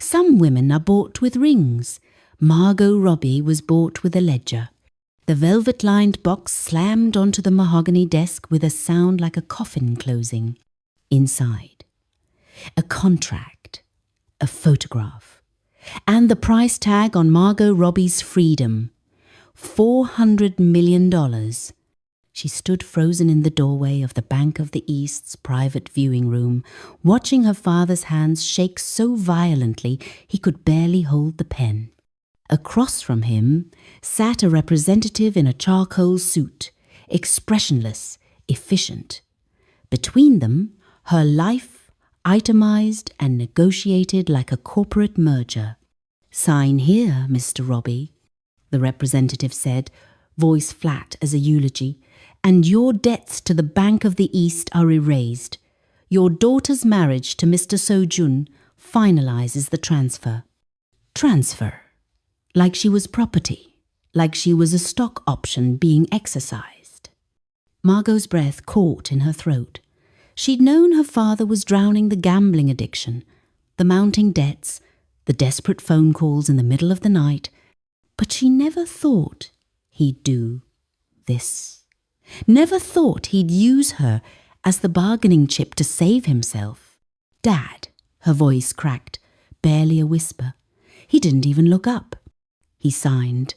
Some women are bought with rings. Margot Robbie was bought with a ledger. The velvet-lined box slammed onto the mahogany desk with a sound like a coffin closing. Inside, a contract, a photograph, and the price tag on Margot Robbie's freedom. $400 million. She stood frozen in the doorway of the Bank of the East's private viewing room, watching her father's hands shake so violently he could barely hold the pen. Across from him sat a representative in a charcoal suit, expressionless, efficient. Between them, her life, itemized and negotiated like a corporate merger. "Sign here, Mr. Robbie," the representative said, voice flat as a eulogy, "and your debts to the Bank of the East are erased. Your daughter's marriage to Mr. Seou Jun finalizes the transfer." Transfer. Like she was property, like she was a stock option being exercised. Margot's breath caught in her throat. She'd known her father was drowning the gambling addiction, the mounting debts, the desperate phone calls in the middle of the night, but she never thought he'd do this. Never thought he'd use her as the bargaining chip to save himself. "Dad," her voice cracked, barely a whisper. He didn't even look up. He signed.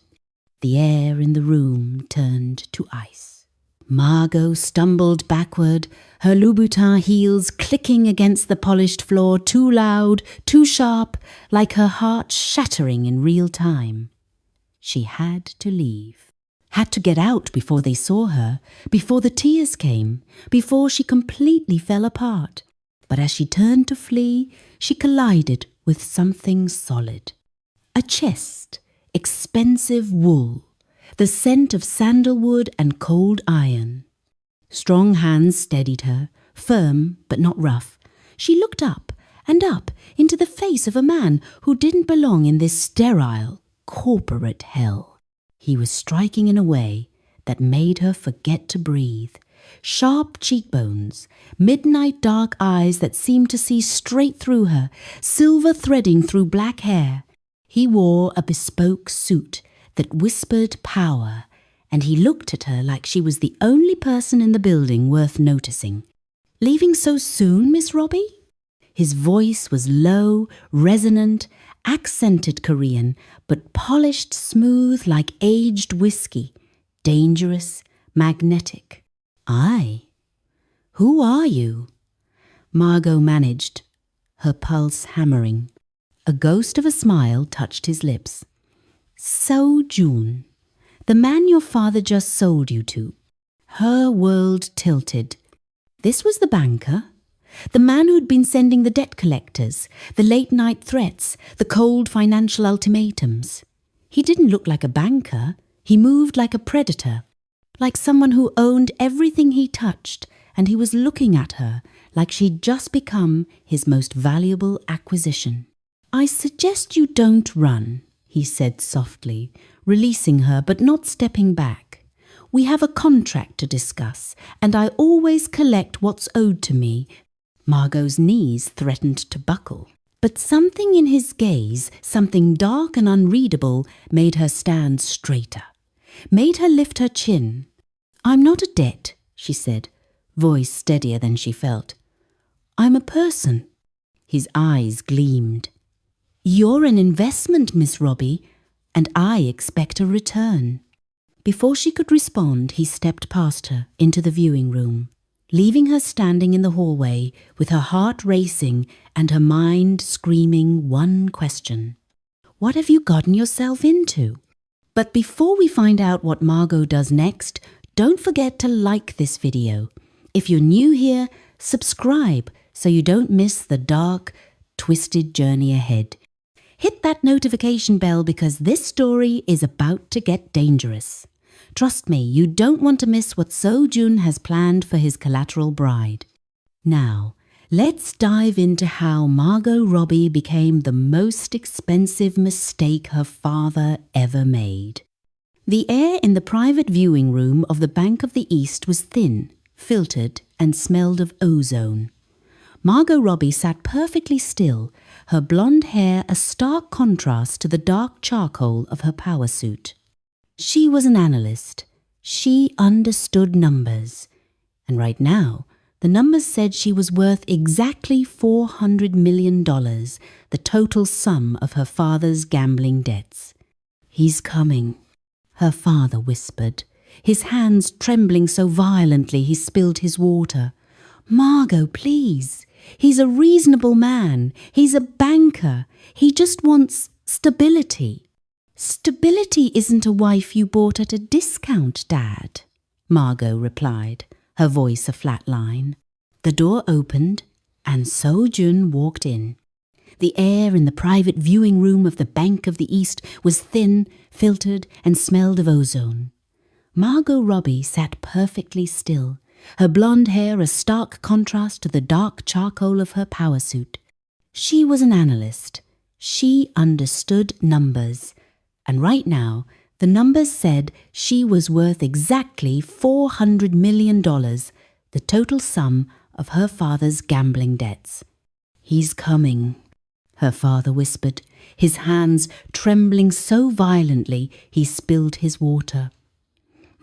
The air in the room turned to ice. Margot stumbled backward, her Louboutin heels clicking against the polished floor too loud, too sharp, like her heart shattering in real time. She had to leave. Had to get out before they saw her, before the tears came, before she completely fell apart. But as she turned to flee, she collided with something solid. A chest. Expensive wool, the scent of sandalwood and cold iron. Strong hands steadied her, firm but not rough. She looked up and up into the face of a man who didn't belong in this sterile, corporate hell. He was striking in a way that made her forget to breathe. Sharp cheekbones, midnight dark eyes that seemed to see straight through her, silver threading through black hair. He wore a bespoke suit that whispered power, and he looked at her like she was the only person in the building worth noticing. "Leaving so soon, Miss Robbie?" His voice was low, resonant, accented Korean, but polished smooth like aged whiskey, dangerous, magnetic. "Aye. Who are you?" Margot managed, her pulse hammering. A ghost of a smile touched his lips. "Seou Jun, the man your father just sold you to." Her world tilted. This was the banker, the man who'd been sending the debt collectors, the late-night threats, the cold financial ultimatums. He didn't look like a banker. He moved like a predator, like someone who owned everything he touched, and he was looking at her like she'd just become his most valuable acquisition. "I suggest you don't run," he said softly, releasing her but not stepping back. "We have a contract to discuss, and I always collect what's owed to me." Margot's knees threatened to buckle. But something in his gaze, something dark and unreadable, made her stand straighter, made her lift her chin. "I'm not a debt," she said, voice steadier than she felt. "I'm a person." His eyes gleamed. "You're an investment, Miss Robbie, and I expect a return." Before she could respond, he stepped past her into the viewing room, leaving her standing in the hallway with her heart racing and her mind screaming one question. What have you gotten yourself into? But before we find out what Margot does next, don't forget to like this video. If you're new here, subscribe so you don't miss the dark, twisted journey ahead. Hit that notification bell because this story is about to get dangerous. Trust me, you don't want to miss what Seou Jun has planned for his collateral bride. Now, let's dive into how Margot Robbie became the most expensive mistake her father ever made. The air in the private viewing room of the Bank of the East was thin, filtered, and smelled of ozone. Margot Robbie sat perfectly still, her blonde hair a stark contrast to the dark charcoal of her power suit. She was an analyst. She understood numbers. And right now, the numbers said she was worth exactly $400 million, the total sum of her father's gambling debts. "He's coming," her father whispered, his hands trembling so violently he spilled his water. "Margot, please. He's a reasonable man. He's a banker. He just wants stability." "Stability isn't a wife you bought at a discount, Dad," Margot replied, her voice a flat line. The door opened and Seou Jun walked in. The air in the private viewing room of the Bank of the East was thin, filtered, and smelled of ozone. Margot Robbie sat perfectly still, her blonde hair a stark contrast to the dark charcoal of her power suit. She was an analyst. She understood numbers. And right now, the numbers said she was worth exactly $400 million, the total sum of her father's gambling debts. "He's coming," her father whispered, his hands trembling so violently he spilled his water.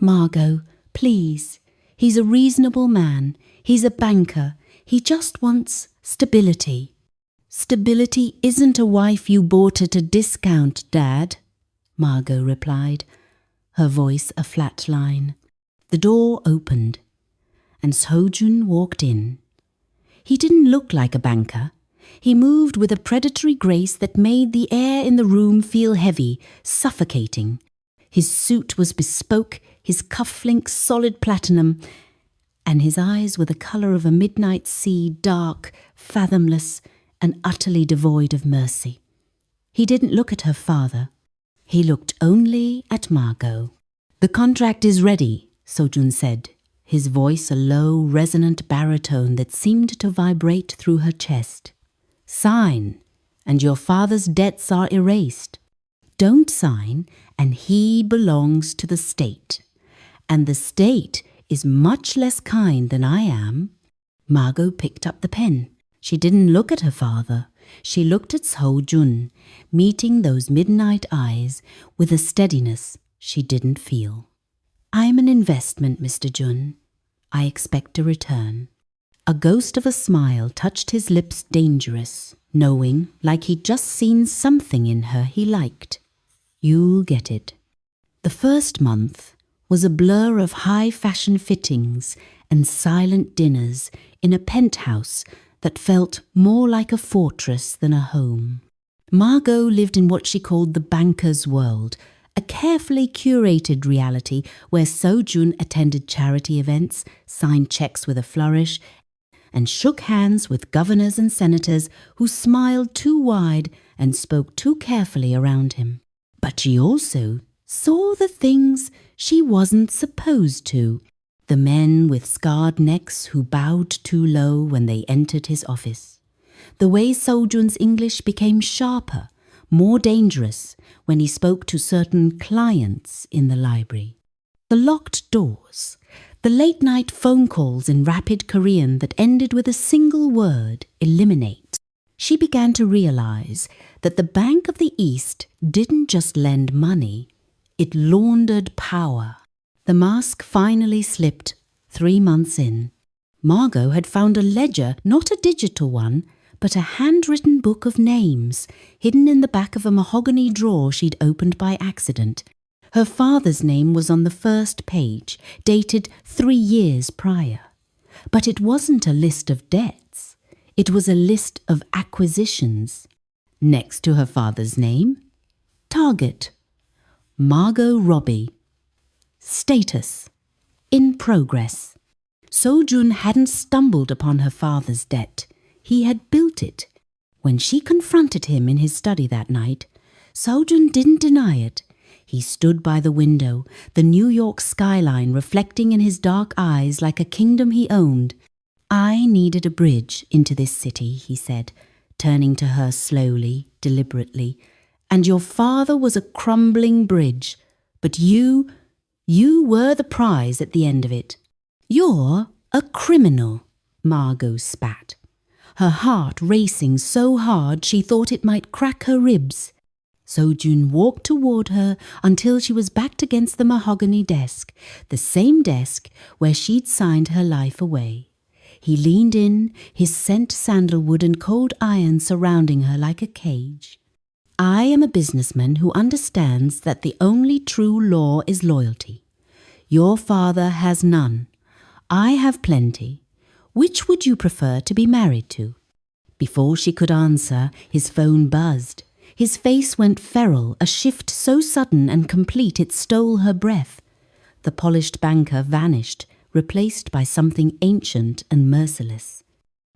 "Margot, please. He's a reasonable man. He's a banker. He just wants stability." "Stability isn't a wife you bought at a discount, Dad," Margot replied, her voice a flat line. The door opened, and Seou Jun walked in. He didn't look like a banker. He moved with a predatory grace that made the air in the room feel heavy, suffocating. His suit was bespoke, his cufflinks solid platinum, and his eyes were the colour of a midnight sea, dark, fathomless, and utterly devoid of mercy. He didn't look at her father. He looked only at Margot. "The contract is ready," Seou Jun said, his voice a low, resonant baritone that seemed to vibrate through her chest. "Sign, and your father's debts are erased. Don't sign, and he belongs to the state. And the state is much less kind than I am." Margot picked up the pen. She didn't look at her father. She looked at Seou Jun, meeting those midnight eyes with a steadiness she didn't feel. "I'm an investment, Mr. Jun. I expect a return." A ghost of a smile touched his lips, dangerous, knowing, like he'd just seen something in her he liked. "You'll get it." The first month was a blur of high-fashion fittings and silent dinners in a penthouse that felt more like a fortress than a home. Margot lived in what she called the banker's world, a carefully curated reality where Seou Jun attended charity events, signed checks with a flourish, and shook hands with governors and senators who smiled too wide and spoke too carefully around him. But she also saw the things she wasn't supposed to. The men with scarred necks who bowed too low when they entered his office. The way Seou Jun's English became sharper, more dangerous when he spoke to certain clients in the library. The locked doors, the late-night phone calls in rapid Korean that ended with a single word, eliminate. She began to realize that the Bank of the East didn't just lend money, it laundered power. The mask finally slipped 3 months in. Margot had found a ledger, not a digital one, but a handwritten book of names, hidden in the back of a mahogany drawer she'd opened by accident. Her father's name was on the first page, dated 3 years prior. But it wasn't a list of debts. It was a list of acquisitions. Next to her father's name, target, Margot Robbie. Status, in progress. Seou Jun hadn't stumbled upon her father's debt. He had built it. When she confronted him in his study that night, Seou Jun didn't deny it. He stood by the window, the New York skyline reflecting in his dark eyes like a kingdom he owned. "I needed a bridge into this city," he said, turning to her slowly, deliberately. "And your father was a crumbling bridge, but you were the prize at the end of it." "You're a criminal," Margot spat. her heart racing so hard she thought it might crack her ribs. Seou Jun walked toward her until she was backed against the mahogany desk, the same desk where she'd signed her life away. He leaned in, his scent sandalwood and cold iron surrounding her like a cage. I am a businessman who understands that the only true law is loyalty. Your father has none. I have plenty. Which would you prefer to be married to? Before she could answer, his phone buzzed. His face went feral, a shift so sudden and complete it stole her breath. The polished banker vanished, replaced by something ancient and merciless.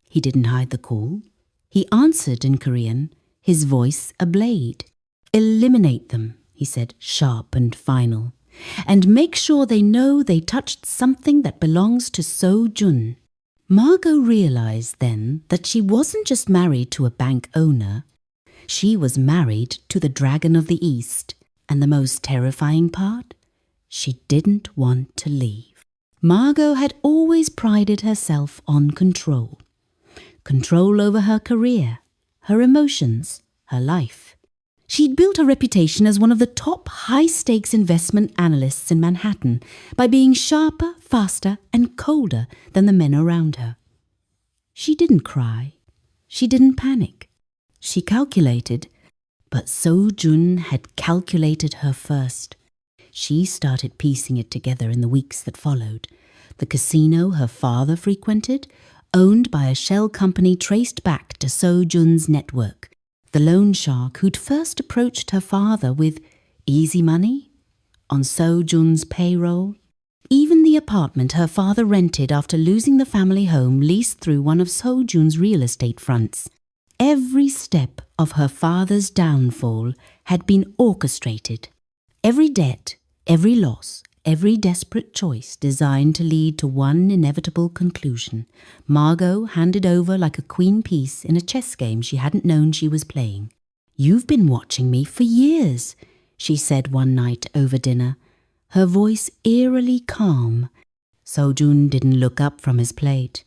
He didn't hide the call. He answered in Korean, his voice a blade. "Eliminate them," he said, sharp and final. "And make sure they know they touched something that belongs to Seou Jun." Margot realized then that she wasn't just married to a bank owner. She was married to the Dragon of the East. And the most terrifying part? She didn't want to leave. Margot had always prided herself on control. Control over her career, her emotions, her life. She'd built a reputation as one of the top high-stakes investment analysts in Manhattan by being sharper, faster, and colder than the men around her. She didn't cry. She didn't panic. She calculated, but Seou Jun had calculated her first. She started piecing it together in the weeks that followed. The casino her father frequented, owned by a shell company traced back to Seou Jun's network. The loan shark who'd first approached her father with easy money on Seou Jun's payroll. Even the apartment her father rented after losing the family home leased through one of Seou Jun's real estate fronts. Every step of her father's downfall had been orchestrated. Every debt, every loss, every desperate choice designed to lead to one inevitable conclusion. Margot handed over like a queen piece in a chess game she hadn't known she was playing. "You've been watching me for years," she said one night over dinner, her voice eerily calm. Seou Jun didn't look up from his plate.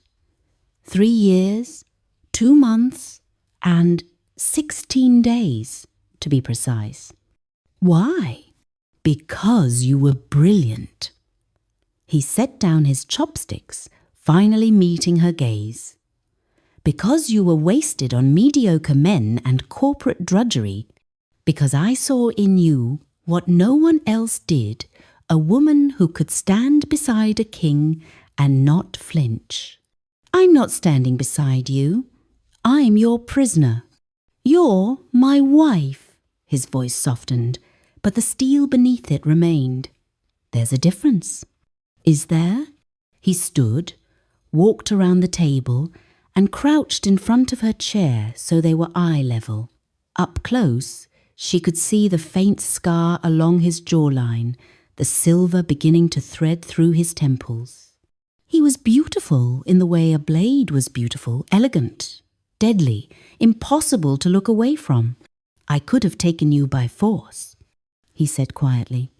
3 years, 2 months, and 16 days, to be precise. "Why?" "Because you were brilliant." He set down his chopsticks, finally meeting her gaze. "Because you were wasted on mediocre men and corporate drudgery. Because I saw in you what no one else did, a woman who could stand beside a king and not flinch. I'm not standing beside you. I'm your prisoner. You're my wife." His voice softened, but the steel beneath it remained. "There's a difference." "Is there?" He stood, walked around the table, and crouched in front of her chair so they were eye level. Up close, she could see the faint scar along his jawline, the silver beginning to thread through his temples. He was beautiful in the way a blade was beautiful, elegant, deadly, impossible to look away from. "I could have taken you by force," he said quietly.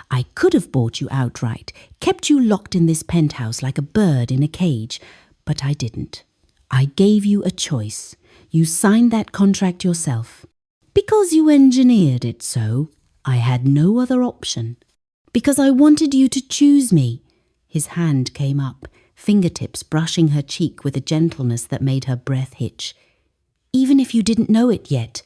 "I could have bought you outright, kept you locked in this penthouse like a bird in a cage, but I didn't. I gave you a choice. You signed that contract yourself. Because you engineered it so, I had no other option. Because I wanted you to choose me." His hand came up, fingertips brushing her cheek with a gentleness that made her breath hitch. "Even if you didn't know it yet."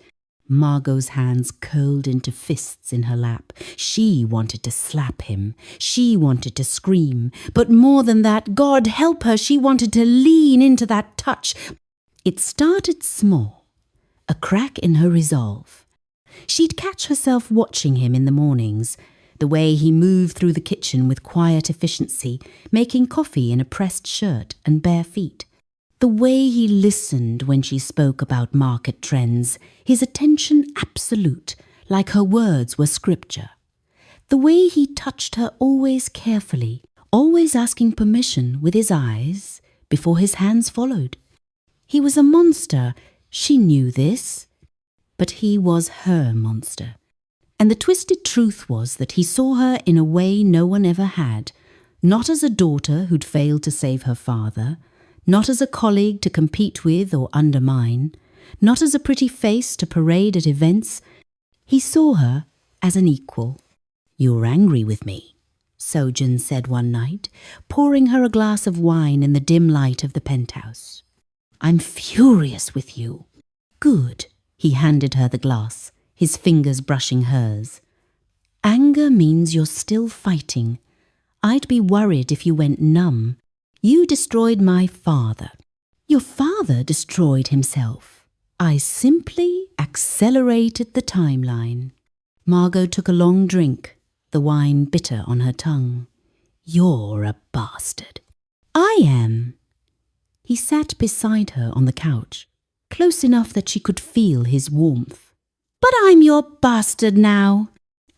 Margot's hands curled into fists in her lap. She wanted to slap him. She wanted to scream. But more than that, God help her, she wanted to lean into that touch. It started small, a crack in her resolve. She'd catch herself watching him in the mornings, the way he moved through the kitchen with quiet efficiency, making coffee in a pressed shirt and bare feet. The way he listened when she spoke about market trends, his attention absolute, like her words were scripture. The way he touched her always carefully, always asking permission with his eyes before his hands followed. He was a monster, she knew this, but he was her monster. And the twisted truth was that he saw her in a way no one ever had, not as a daughter who'd failed to save her father, not as a colleague to compete with or undermine, not as a pretty face to parade at events. He saw her as an equal. "You're angry with me," Seou Jun said one night, pouring her a glass of wine in the dim light of the penthouse. "I'm furious with you." "Good." He handed her the glass, his fingers brushing hers. "Anger means you're still fighting. I'd be worried if you went numb. You destroyed my father." "Your father destroyed himself. I simply accelerated the timeline." Margot took a long drink, the wine bitter on her tongue. "You're a bastard." "I am." He sat beside her on the couch, close enough that she could feel his warmth. "But I'm your bastard now.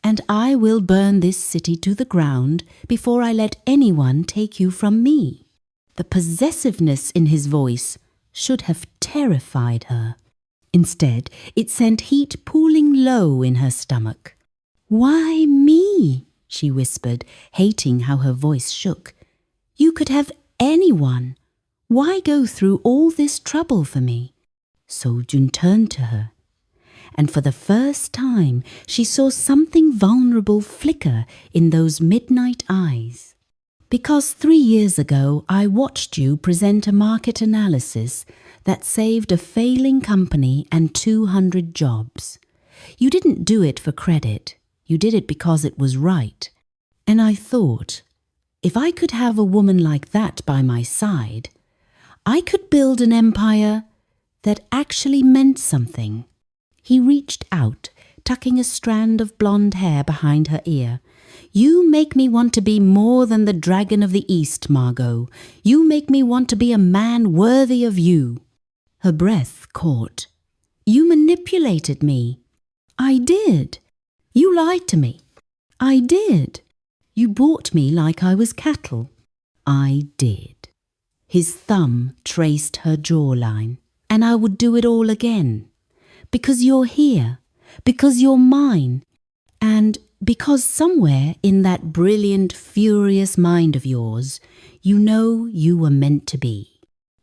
And I will burn this city to the ground before I let anyone take you from me." The possessiveness in his voice should have terrified her. Instead, it sent heat pooling low in her stomach. "Why me?" she whispered, hating how her voice shook. "You could have anyone. Why go through all this trouble for me?" Seou Jun turned to her, and for the first time she saw something vulnerable flicker in those midnight eyes. "Because 3 years ago I watched you present a market analysis that saved a failing company and 200 jobs. You didn't do it for credit. You did it because it was right. And I thought, if I could have a woman like that by my side, I could build an empire that actually meant something." He reached out, tucking a strand of blonde hair behind her ear. "You make me want to be more than the dragon of the East, Margot. You make me want to be a man worthy of you." Her breath caught. "You manipulated me." "I did." "You lied to me." "I did." "You bought me like I was cattle." "I did." His thumb traced her jawline. "And I would do it all again. Because you're here. Because you're mine. And because somewhere in that brilliant, furious mind of yours, you know you were meant to be."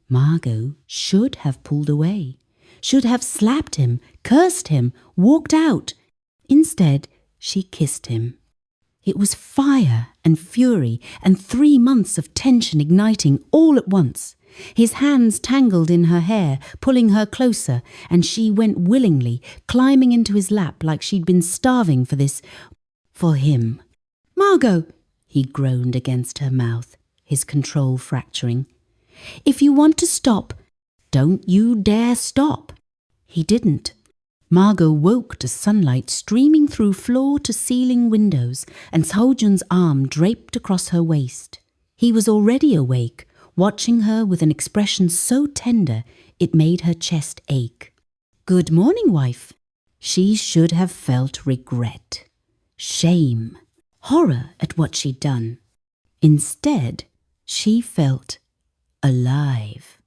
Margot should have pulled away, should have slapped him, cursed him, walked out. Instead, she kissed him. It was fire and fury and 3 months of tension igniting all at once. His hands tangled in her hair, pulling her closer, and she went willingly, climbing into his lap like she'd been starving for this, for him. "Margot," he groaned against her mouth, his control fracturing. "If you want to stop, don't you dare stop." He didn't. Margot woke to sunlight streaming through floor-to-ceiling windows, and Seou Jun's arm draped across her waist. He was already awake, watching her with an expression so tender it made her chest ache. "Good morning, wife." She should have felt regret, shame, horror at what she'd done. Instead, she felt alive.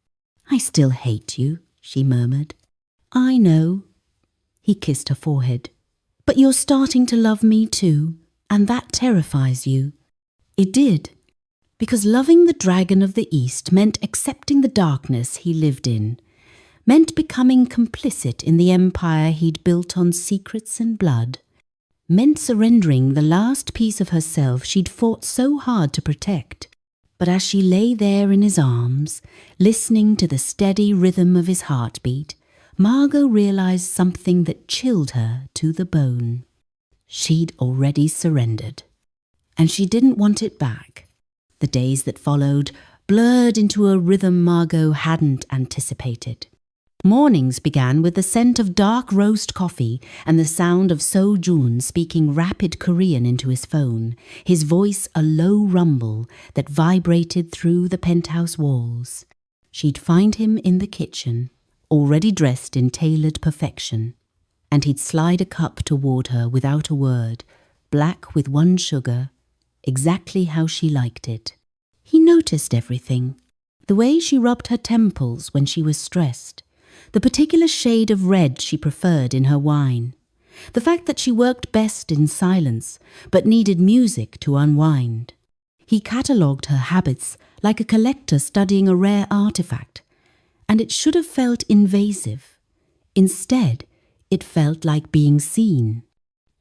"I still hate you," she murmured. "I know." He kissed her forehead. "But you're starting to love me too, and that terrifies you." It did. Because loving the dragon of the East meant accepting the darkness he lived in, meant becoming complicit in the empire he'd built on secrets and blood, meant surrendering the last piece of herself she'd fought so hard to protect. But as she lay there in his arms, listening to the steady rhythm of his heartbeat, Margot realized something that chilled her to the bone. She'd already surrendered, and she didn't want it back. The days that followed blurred into a rhythm Margot hadn't anticipated. Mornings began with the scent of dark roast coffee and the sound of Seou Jun speaking rapid Korean into his phone, his voice a low rumble that vibrated through the penthouse walls. She'd find him in the kitchen, already dressed in tailored perfection, and he'd slide a cup toward her without a word, black with 1 sugar, exactly how she liked it. He noticed everything. The way she rubbed her temples when she was stressed, the particular shade of red she preferred in her wine, the fact that she worked best in silence but needed music to unwind. He catalogued her habits like a collector studying a rare artifact, and it should have felt invasive. Instead, it felt like being seen.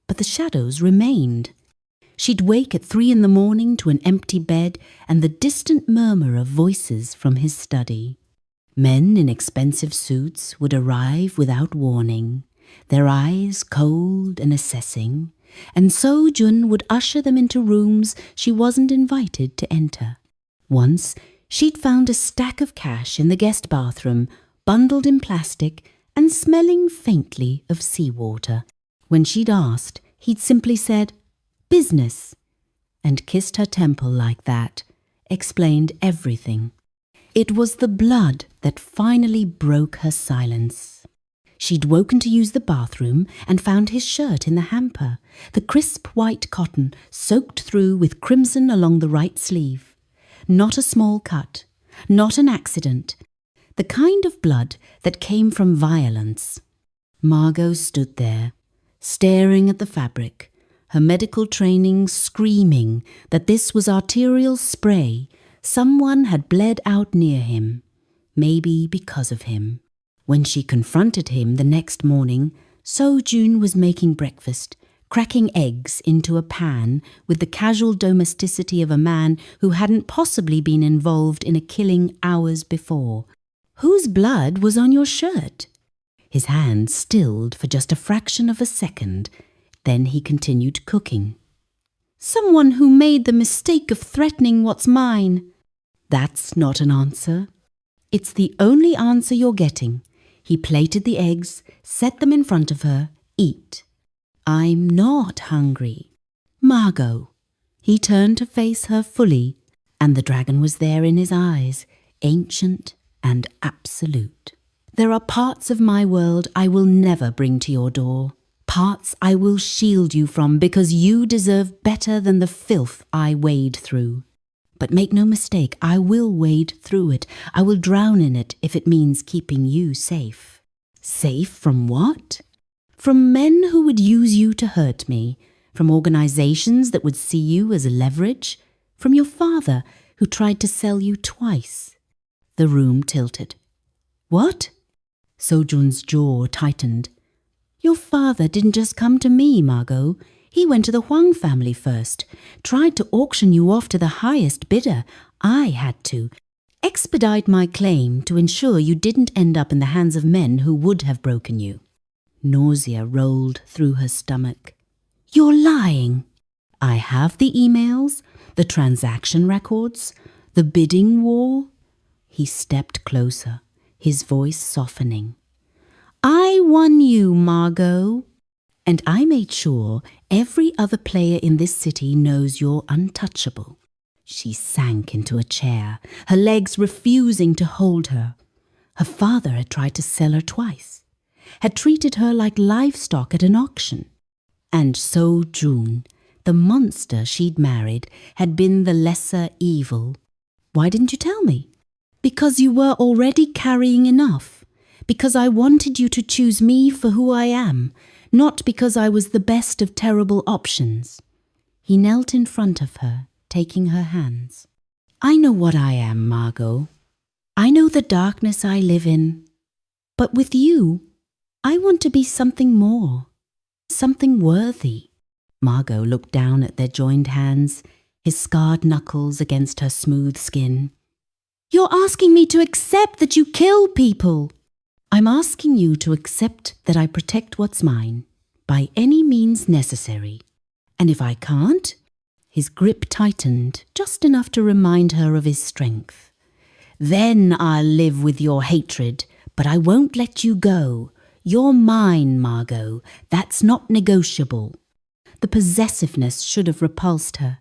But the shadows remained. She'd wake at 3 in the morning to an empty bed and the distant murmur of voices from his study. Men in expensive suits would arrive without warning, their eyes cold and assessing, and Seou Jun would usher them into rooms she wasn't invited to enter. Once, she'd found a stack of cash in the guest bathroom, bundled in plastic and smelling faintly of seawater. When she'd asked, he'd simply said, "Business," and kissed her temple like that, explained everything. It was the blood that finally broke her silence. She'd woken to use the bathroom and found his shirt in the hamper, the crisp white cotton soaked through with crimson along the right sleeve. Not a small cut, not an accident, the kind of blood that came from violence. Margot stood there, staring at the fabric, her medical training screaming that this was arterial spray. Someone had bled out near him, maybe because of him. When she confronted him the next morning, Seou Jun was making breakfast, cracking eggs into a pan with the casual domesticity of a man who hadn't possibly been involved in a killing hours before. "Whose blood was on your shirt?" His hand stilled for just a fraction of a second. Then he continued cooking. "Someone who made the mistake of threatening what's mine." "That's not an answer." "It's the only answer you're getting." He plated the eggs, set them in front of her. "Eat." "I'm not hungry." "Margot." He turned to face her fully, and the dragon was there in his eyes, ancient and absolute. "There are parts of my world I will never bring to your door. Parts I will shield you from because you deserve better than the filth I wade through. But make no mistake, I will wade through it. I will drown in it if it means keeping you safe." "Safe from what?" "From men who would use you to hurt me, from organizations that would see you as leverage, from your father who tried to sell you twice." The room tilted. "What?" Seou Jun's jaw tightened. "Your father didn't just come to me, Margot. He went to the Huang family first, tried to auction you off to the highest bidder. I had to expedite my claim to ensure you didn't end up in the hands of men who would have broken you." Nausea rolled through her stomach. "You're lying." "I have the emails, the transaction records, the bidding war." He stepped closer, his voice softening. "I won you, Margot. And I made sure every other player in this city knows you're untouchable." She sank into a chair, her legs refusing to hold her. Her father had tried to sell her twice, had treated her like livestock at an auction. And Seou Jun, the monster she'd married, had been the lesser evil. "Why didn't you tell me?" "Because you were already carrying enough. Because I wanted you to choose me for who I am, not because I was the best of terrible options." He knelt in front of her, taking her hands. "I know what I am, Margot. I know the darkness I live in. But with you, I want to be something more, something worthy." Margot looked down at their joined hands, his scarred knuckles against her smooth skin. "You're asking me to accept that you kill people." "I'm asking you to accept that I protect what's mine, by any means necessary. And if I can't," his grip tightened just enough to remind her of his strength, "then I'll live with your hatred, but I won't let you go. You're mine, Margot. That's not negotiable." The possessiveness should have repulsed her.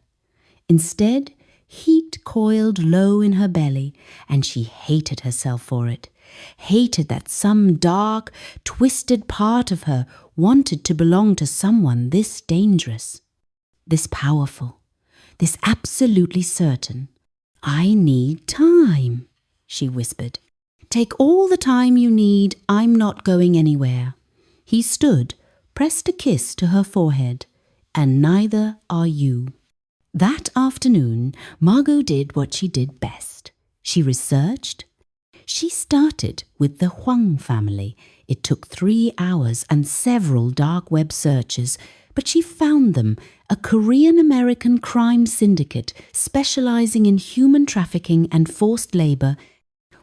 Instead, heat coiled low in her belly, and she hated herself for it. Hated that some dark, twisted part of her wanted to belong to someone this dangerous, this powerful, this absolutely certain. "I need time," she whispered. "Take all the time you need. I'm not going anywhere." He stood, pressed a kiss to her forehead. "And neither are you." That afternoon, Margot did what she did best. She researched. She started with the Huang family. It took 3 hours and several dark web searches, but she found them, a Korean-American crime syndicate specializing in human trafficking and forced labor.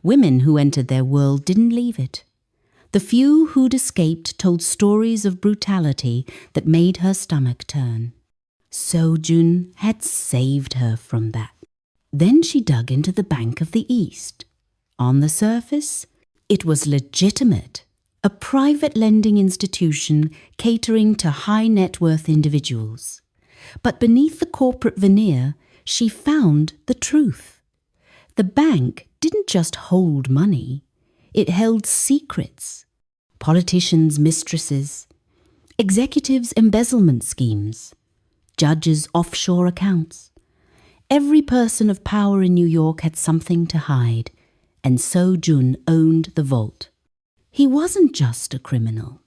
Women who entered their world didn't leave it. The few who'd escaped told stories of brutality that made her stomach turn. Seou Jun had saved her from that. Then she dug into the Bank of the East. On the surface, it was legitimate, a private lending institution catering to high net worth individuals. But beneath the corporate veneer, she found the truth. The bank didn't just hold money, it held secrets, politicians' mistresses, executives' embezzlement schemes, judges' offshore accounts. Every person of power in New York had something to hide, and Seou Jun owned the vault. He wasn't just a criminal.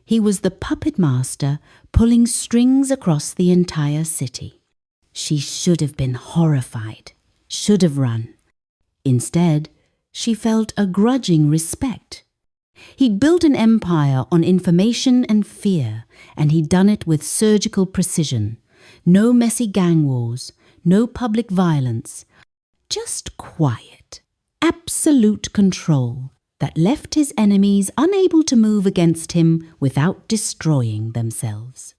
He was the puppet master pulling strings across the entire city. She should have been horrified, should have run. Instead, she felt a grudging respect. He'd built an empire on information and fear, and he'd done it with surgical precision. No messy gang wars, no public violence, just quiet, absolute control that left his enemies unable to move against him without destroying themselves.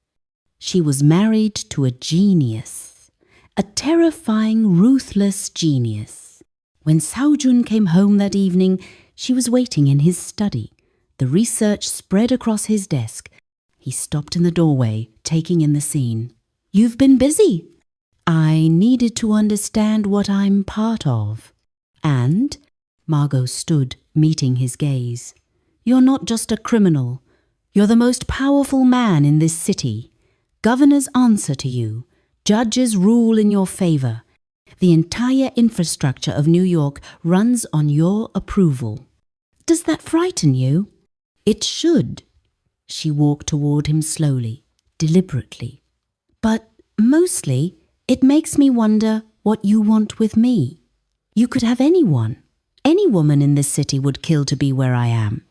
She was married to a genius, a terrifying, ruthless genius. When Seou Jun came home that evening, she was waiting in his study, the research spread across his desk. He stopped in the doorway, taking in the scene. "You've been busy." "I needed to understand what I'm part of." "And?" Margot stood, meeting his gaze. "You're not just a criminal. You're the most powerful man in this city. Governors answer to you. Judges rule in your favor. The entire infrastructure of New York runs on your approval. Does that frighten you?" "It should." She walked toward him slowly, deliberately. "But mostly, it makes me wonder what you want with me. You could have anyone. Any woman in this city would kill to be where I am.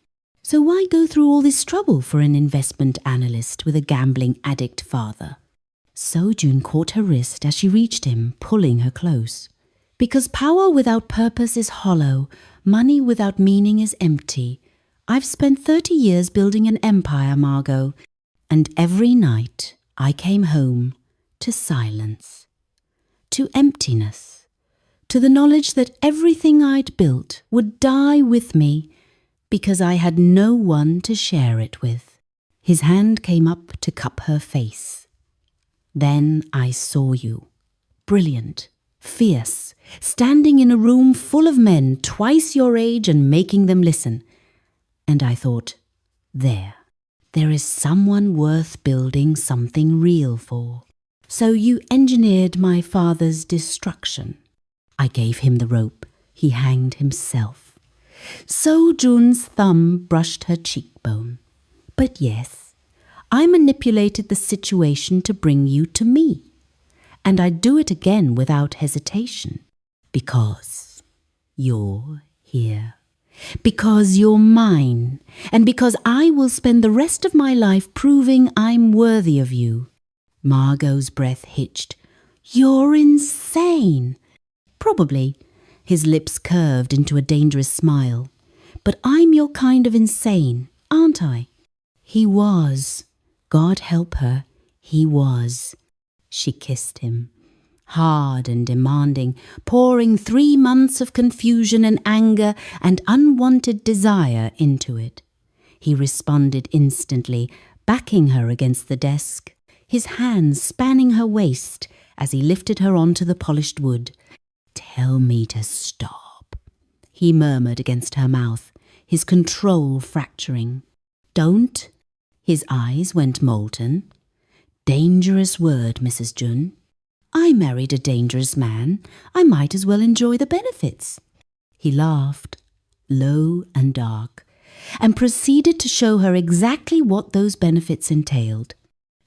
So why go through all this trouble for an investment analyst with a gambling addict father?" Seou Jun caught her wrist as she reached him, pulling her close. "Because power without purpose is hollow, money without meaning is empty. I've spent 30 years building an empire, Margot, and every night I came home to silence, to emptiness, to the knowledge that everything I'd built would die with me because I had no one to share it with." His hand came up to cup her face. "Then I saw you, brilliant, fierce, standing in a room full of men twice your age and making them listen. And I thought, there is someone worth building something real for. So you engineered my father's destruction." I gave him the rope. He hanged himself. Seou Jun's thumb brushed her cheekbone. "But yes, I manipulated the situation to bring you to me. And I'd do it again without hesitation. Because you're here. Because you're mine. And because I will spend the rest of my life proving I'm worthy of you." Margot's breath hitched. "You're insane." "Probably." His lips curved into a dangerous smile. "But I'm your kind of insane, aren't I?" He was. God help her, he was. She kissed him, hard and demanding, pouring 3 months of confusion and anger and unwanted desire into it. He responded instantly, backing her against the desk, his hands spanning her waist as he lifted her onto the polished wood. "Tell me to stop," he murmured against her mouth, his control fracturing. "Don't." His eyes went molten. "Dangerous word, Mrs. Jun. I married a dangerous man. I might as well enjoy the benefits." He laughed, low and dark, and proceeded to show her exactly what those benefits entailed.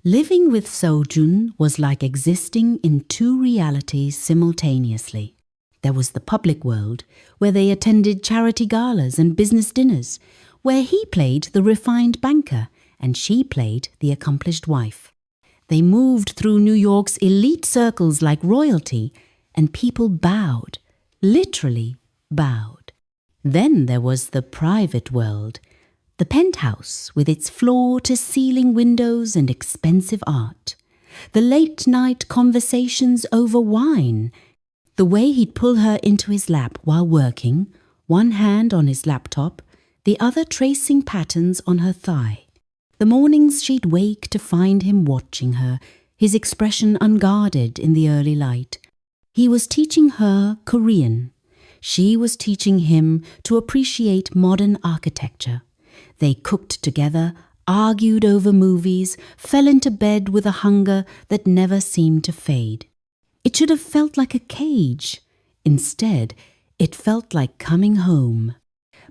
Living with Seou Jun was like existing in two realities simultaneously. There was the public world, where they attended charity galas and business dinners, where he played the refined banker and she played the accomplished wife. They moved through New York's elite circles like royalty, and people bowed, literally bowed. Then there was the private world, the penthouse with its floor-to-ceiling windows and expensive art, the late-night conversations over wine, the way he'd pull her into his lap while working, one hand on his laptop, the other tracing patterns on her thigh. The mornings she'd wake to find him watching her, his expression unguarded in the early light. He was teaching her Korean. She was teaching him to appreciate modern architecture. They cooked together, argued over movies, fell into bed with a hunger that never seemed to fade. It should have felt like a cage. Instead, it felt like coming home.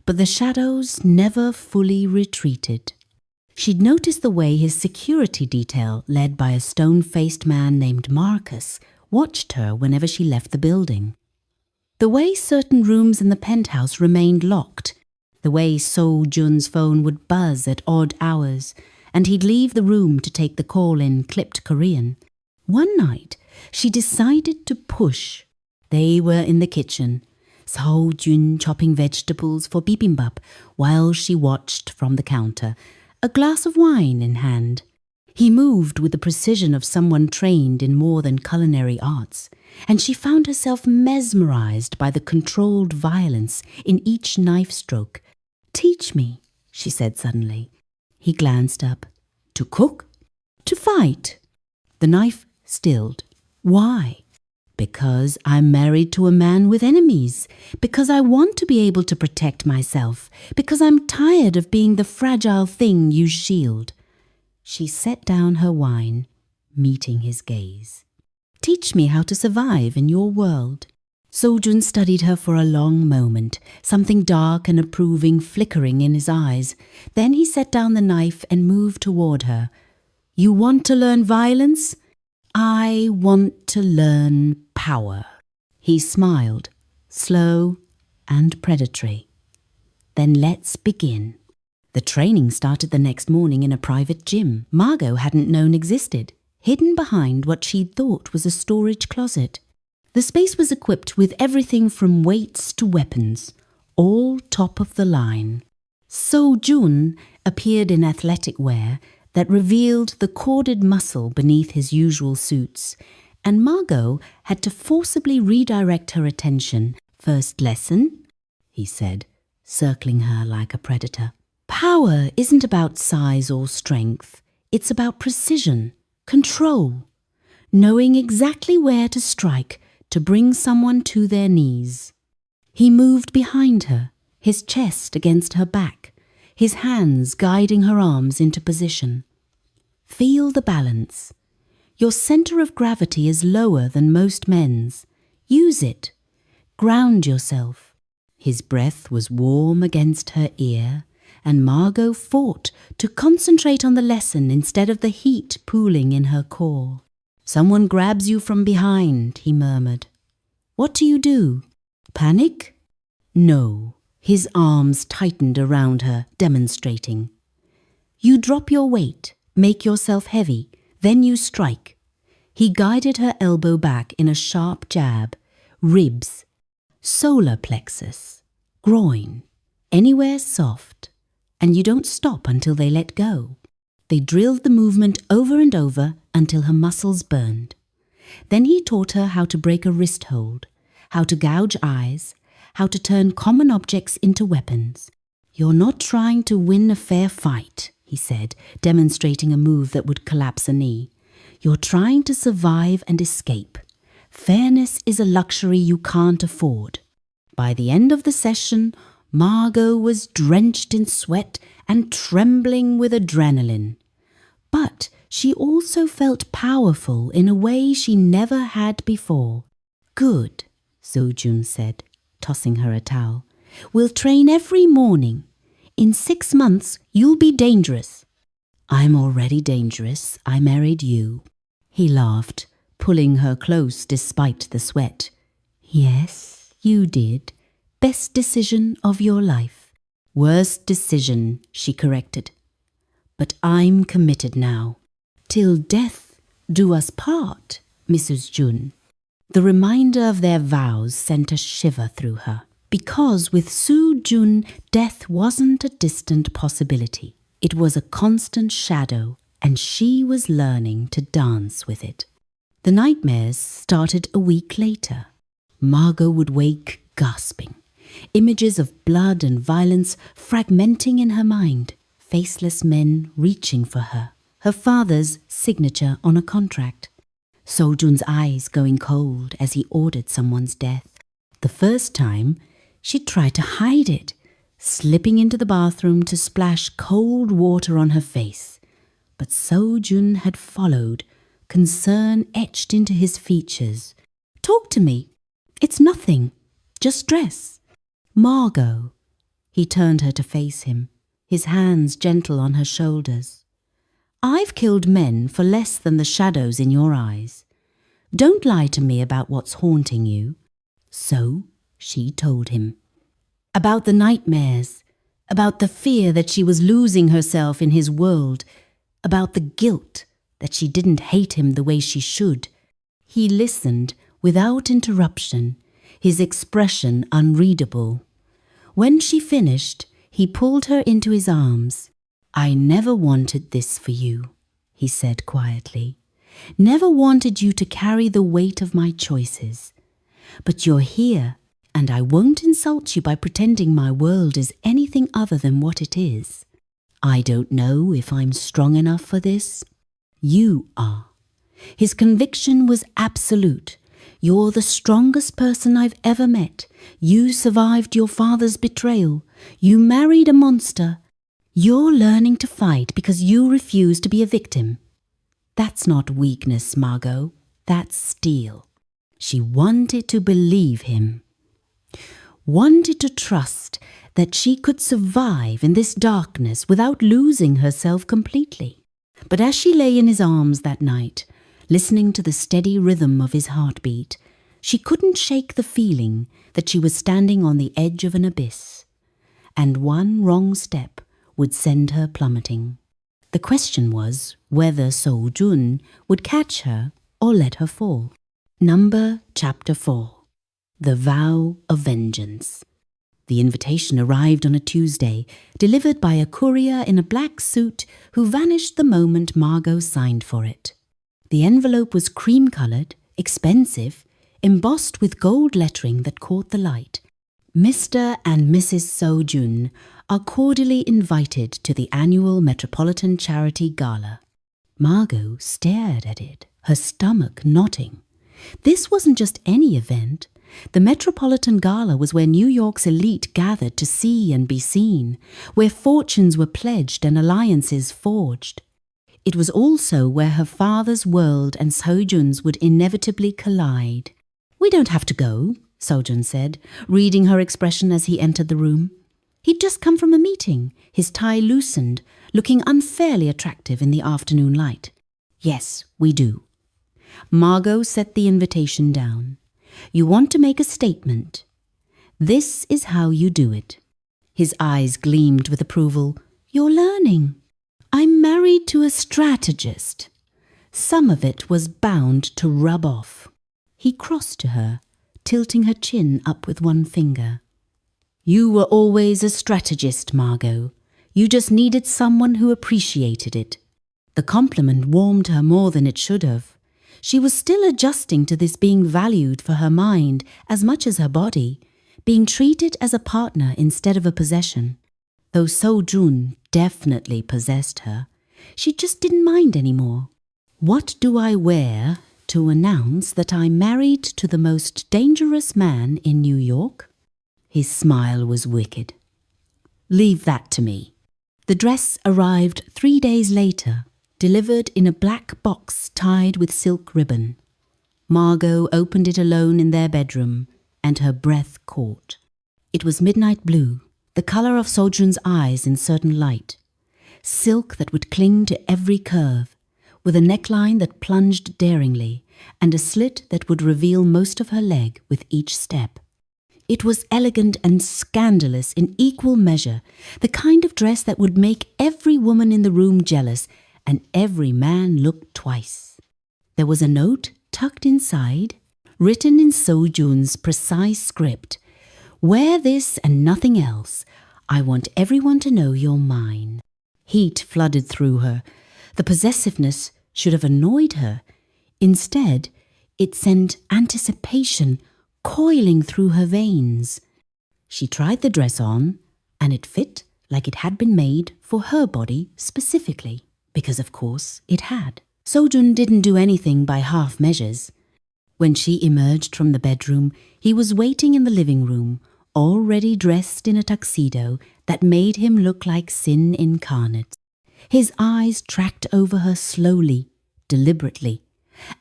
But the shadows never fully retreated. She'd noticed the way his security detail, led by a stone-faced man named Marcus, watched her whenever she left the building. The way certain rooms in the penthouse remained locked, the way Seou Jun's phone would buzz at odd hours, and he'd leave the room to take the call in clipped Korean. One night, she decided to push. They were in the kitchen, Seou Jun chopping vegetables for bibimbap while she watched from the counter, a glass of wine in hand. He moved with the precision of someone trained in more than culinary arts, and she found herself mesmerized by the controlled violence in each knife stroke. "Teach me," she said suddenly. He glanced up. "To cook? To fight?" The knife stilled. "Why?" "Because I'm married to a man with enemies. Because I want to be able to protect myself. Because I'm tired of being the fragile thing you shield." She set down her wine, meeting his gaze. "Teach me how to survive in your world." Seou Jun studied her for a long moment, something dark and approving flickering in his eyes. Then he set down the knife and moved toward her. "You want to learn violence? I want to learn power." He smiled, slow and predatory. "Then let's begin." The training started the next morning in a private gym Margot hadn't known existed, hidden behind what she'd thought was a storage closet. The space was equipped with everything from weights to weapons, all top of the line. Seou Jun appeared in athletic wear that revealed the corded muscle beneath his usual suits, and Margot had to forcibly redirect her attention. "First lesson," he said, circling her like a predator. "Power isn't about size or strength. It's about precision, control, knowing exactly where to strike to bring someone to their knees." He moved behind her, his chest against her back, his hands guiding her arms into position. "Feel the balance. Your center of gravity is lower than most men's. Use it. Ground yourself." His breath was warm against her ear, and Margot fought to concentrate on the lesson instead of the heat pooling in her core. "Someone grabs you from behind," he murmured. "What do you do? Panic?" "No." His arms tightened around her, demonstrating. "You drop your weight, make yourself heavy, then you strike." He guided her elbow back in a sharp jab. Ribs, solar plexus, groin, anywhere soft. And you don't stop until they let go. They drilled the movement over and over until her muscles burned. Then he taught her how to break a wrist hold, how to gouge eyes, how to turn common objects into weapons. "You're not trying to win a fair fight," he said, demonstrating a move that would collapse a knee. "You're trying to survive and escape. Fairness is a luxury you can't afford." By the end of the session, Margot was drenched in sweat and trembling with adrenaline. But she also felt powerful in a way she never had before. "Good," Seou Jun said, tossing her a towel. "We'll train every morning. In 6 months, you'll be dangerous." I'm already dangerous. I married you. He laughed, pulling her close despite the sweat. Yes, you did. Best decision of your life. Worst decision, she corrected. But I'm committed now. Till death do us part, Mrs. Jun. The reminder of their vows sent a shiver through her, because with Seou Jun, death wasn't a distant possibility. It was a constant shadow, and she was learning to dance with it. The nightmares started a week later. Margot would wake gasping, images of blood and violence fragmenting in her mind, faceless men reaching for her father's signature on a contract. Seou Jun's eyes going cold as he ordered someone's death. The first time, she tried to hide it, slipping into the bathroom to splash cold water on her face. But Seou Jun had followed, concern etched into his features. Talk to me. It's nothing. Just stress. Margot. He turned her to face him, his hands gentle on her shoulders. I've killed men for less than the shadows in your eyes. Don't lie to me about what's haunting you. So she told him. About the nightmares, about the fear that she was losing herself in his world, about the guilt that she didn't hate him the way she should. He listened without interruption, his expression unreadable. When she finished, he pulled her into his arms. I never wanted this for you, he said quietly. Never wanted you to carry the weight of my choices. But you're here, and I won't insult you by pretending my world is anything other than what it is. I don't know if I'm strong enough for this. You are. His conviction was absolute. You're the strongest person I've ever met. You survived your father's betrayal. You married a monster. You're learning to fight because you refuse to be a victim. That's not weakness, Margot. That's steel. She wanted to believe him. Wanted to trust that she could survive in this darkness without losing herself completely. But as she lay in his arms that night, listening to the steady rhythm of his heartbeat, she couldn't shake the feeling that she was standing on the edge of an abyss, and one wrong step would send her plummeting. The question was whether Seou Jun would catch her or let her fall. Chapter 4. The Vow of Vengeance. The invitation arrived on a Tuesday, delivered by a courier in a black suit who vanished the moment Margot signed for it. The envelope was cream-coloured, expensive, embossed with gold lettering that caught the light. Mr. and Mrs. Seou Jun are cordially invited to the annual Metropolitan Charity Gala. Margot stared at it, her stomach knotting. This wasn't just any event. The Metropolitan Gala was where New York's elite gathered to see and be seen, where fortunes were pledged and alliances forged. It was also where her father's world and Seou Jun's would inevitably collide. We don't have to go, Seou Jun said, reading her expression as he entered the room. He'd just come from a meeting, his tie loosened, looking unfairly attractive in the afternoon light. Yes, we do. Margot set the invitation down. You want to make a statement. This is how you do it. His eyes gleamed with approval. You're learning. I'm married to a strategist. Some of it was bound to rub off. He crossed to her, tilting her chin up with one finger. You were always a strategist, Margot. You just needed someone who appreciated it. The compliment warmed her more than it should have. She was still adjusting to this being valued for her mind as much as her body, being treated as a partner instead of a possession. Though Seou Jun definitely possessed her, she just didn't mind anymore. What do I wear to announce that I'm married to the most dangerous man in New York? His smile was wicked. Leave that to me. The dress arrived 3 days later, delivered in a black box tied with silk ribbon. Margot opened it alone in their bedroom, and her breath caught. It was midnight blue, the colour of Seou Jun's eyes in certain light. silk that would cling to every curve, with a neckline that plunged daringly, and a slit that would reveal most of her leg with each step. It was elegant and scandalous in equal measure, the kind of dress that would make every woman in the room jealous and every man look twice. There was a note tucked inside, written in Seou Jun's precise script. "Wear this and nothing else. I want everyone to know you're mine." Heat flooded through her. The possessiveness should have annoyed her. Instead, it sent anticipation coiling through her veins. She tried the dress on, and it fit like it had been made for her body specifically, because of course it had. Seou Jun didn't do anything by half measures. When she emerged from the bedroom, he was waiting in the living room, already dressed in a tuxedo that made him look like sin incarnate. His eyes tracked over her slowly, deliberately,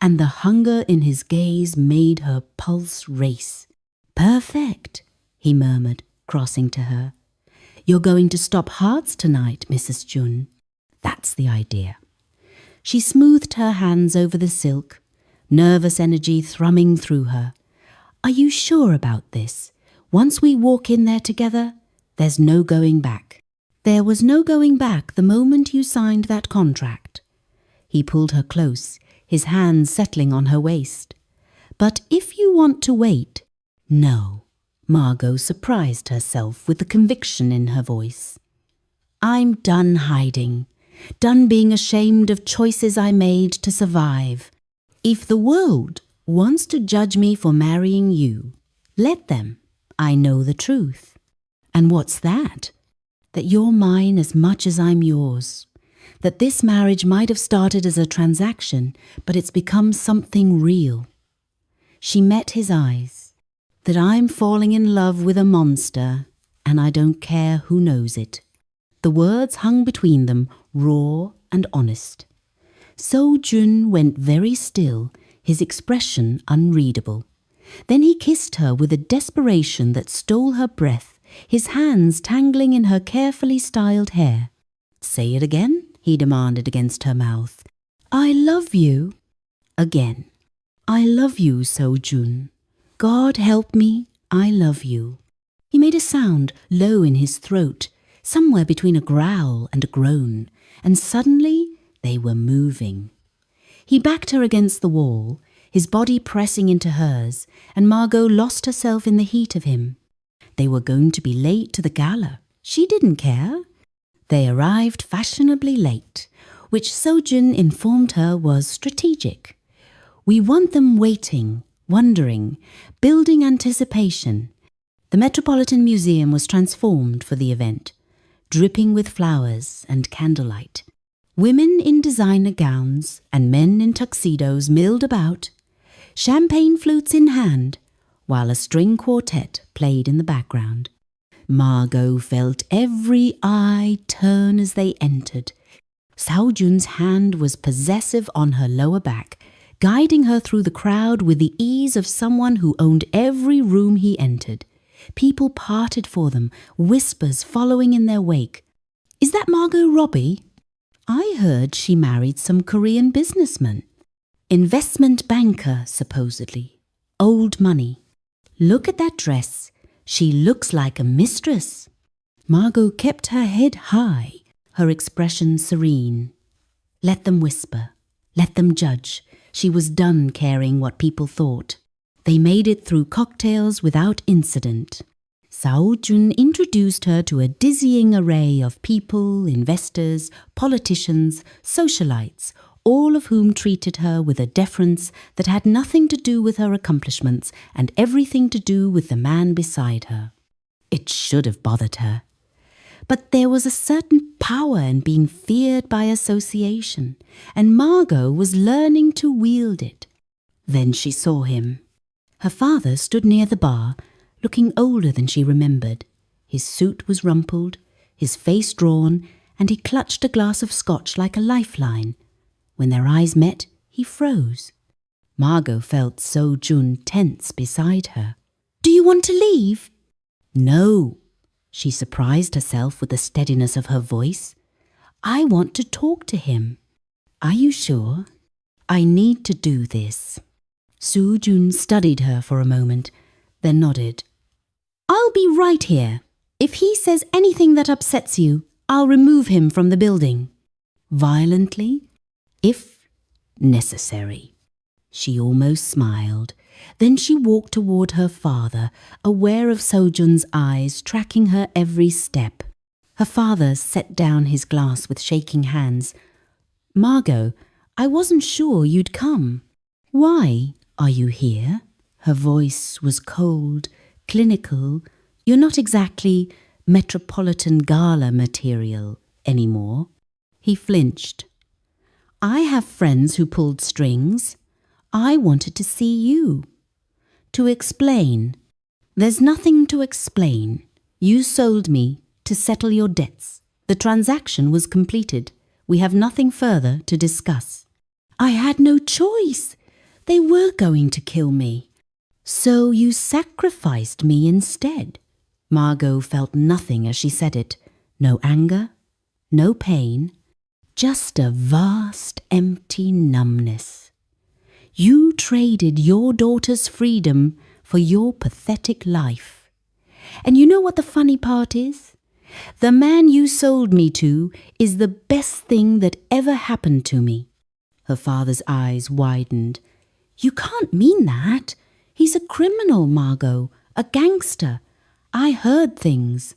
and the hunger in his gaze made her pulse race. "Perfect," he murmured, crossing to her. "You're going to stop hearts tonight, Mrs. Jun. That's the idea." She smoothed her hands over the silk, nervous energy thrumming through her. "Are you sure about this? Once we walk in there together, there's no going back." "There was no going back the moment you signed that contract." He pulled her close, his hands settling on her waist. "But if you want to wait—" "No." Margot surprised herself with the conviction in her voice. "I'm done hiding, done being ashamed of choices I made to survive. If the world wants to judge me for marrying you, let them. I know the truth." "And what's that?" "That you're mine as much as I'm yours. That this marriage might have started as a transaction, but it's become something real." She met his eyes. "That I'm falling in love with a monster, and I don't care who knows it." The words hung between them, raw and honest. Seou Jun went very still, his expression unreadable. Then he kissed her with a desperation that stole her breath, his hands tangling in her carefully styled hair. "Say it again," he demanded against her mouth. "I love you." Again. "I love you, Seou Jun. God help me, I love you." He made a sound low in his throat, somewhere between a growl and a groan, and suddenly they were moving. He backed her against the wall, his body pressing into hers, and Margot lost herself in the heat of him. They were going to be late to the gala. She didn't care. They arrived fashionably late, which Seou Jun informed her was strategic. "We want them waiting, wondering, building anticipation." The Metropolitan Museum was transformed for the event, dripping with flowers and candlelight. Women in designer gowns and men in tuxedos milled about, champagne flutes in hand, while a string quartet played in the background. Margot felt every eye turn as they entered. Seou Jun's hand was possessive on her lower back, guiding her through the crowd with the ease of someone who owned every room he entered. People parted for them, whispers following in their wake. "Is that Margot Robbie? I heard she married some Korean businessman. Investment banker, supposedly. Old money. Look at that dress. She looks like a mistress." Margot kept her head high, her expression serene. Let them whisper. Let them judge. She was done caring what people thought. They made it through cocktails without incident. Seou Jun introduced her to a dizzying array of people, investors, politicians, socialites, all of whom treated her with a deference that had nothing to do with her accomplishments and everything to do with the man beside her. It should have bothered her. But there was a certain power in being feared by association, and Margot was learning to wield it. Then she saw him. Her father stood near the bar, looking older than she remembered. His suit was rumpled, his face drawn, and he clutched a glass of scotch like a lifeline. When their eyes met, he froze. Margot felt Seou Jun tense beside her. "Do you want to leave?" "No." She surprised herself with the steadiness of her voice. I want to talk to him. Are you sure? I need to do this. Seou Jun studied her for a moment, then nodded. I'll be right here. If he says anything that upsets you, I'll remove him from the building. Violently, if necessary. She almost smiled. Then she walked toward her father, aware of Seou Jun's eyes tracking her every step. Her father set down his glass with shaking hands. Margot, I wasn't sure you'd come. Why are you here? Her voice was cold, clinical. You're not exactly Metropolitan Gala material anymore. He flinched. I have friends who pulled strings. I wanted to see you. To explain. There's nothing to explain. You sold me to settle your debts. The transaction was completed. We have nothing further to discuss. I had no choice. They were going to kill me. So you sacrificed me instead. Margot felt nothing as she said it. No anger, no pain, just a vast, empty numbness. You traded your daughter's freedom for your pathetic life. And you know what the funny part is? The man you sold me to is the best thing that ever happened to me. Her father's eyes widened. You can't mean that. He's a criminal, Margot, a gangster. I heard things.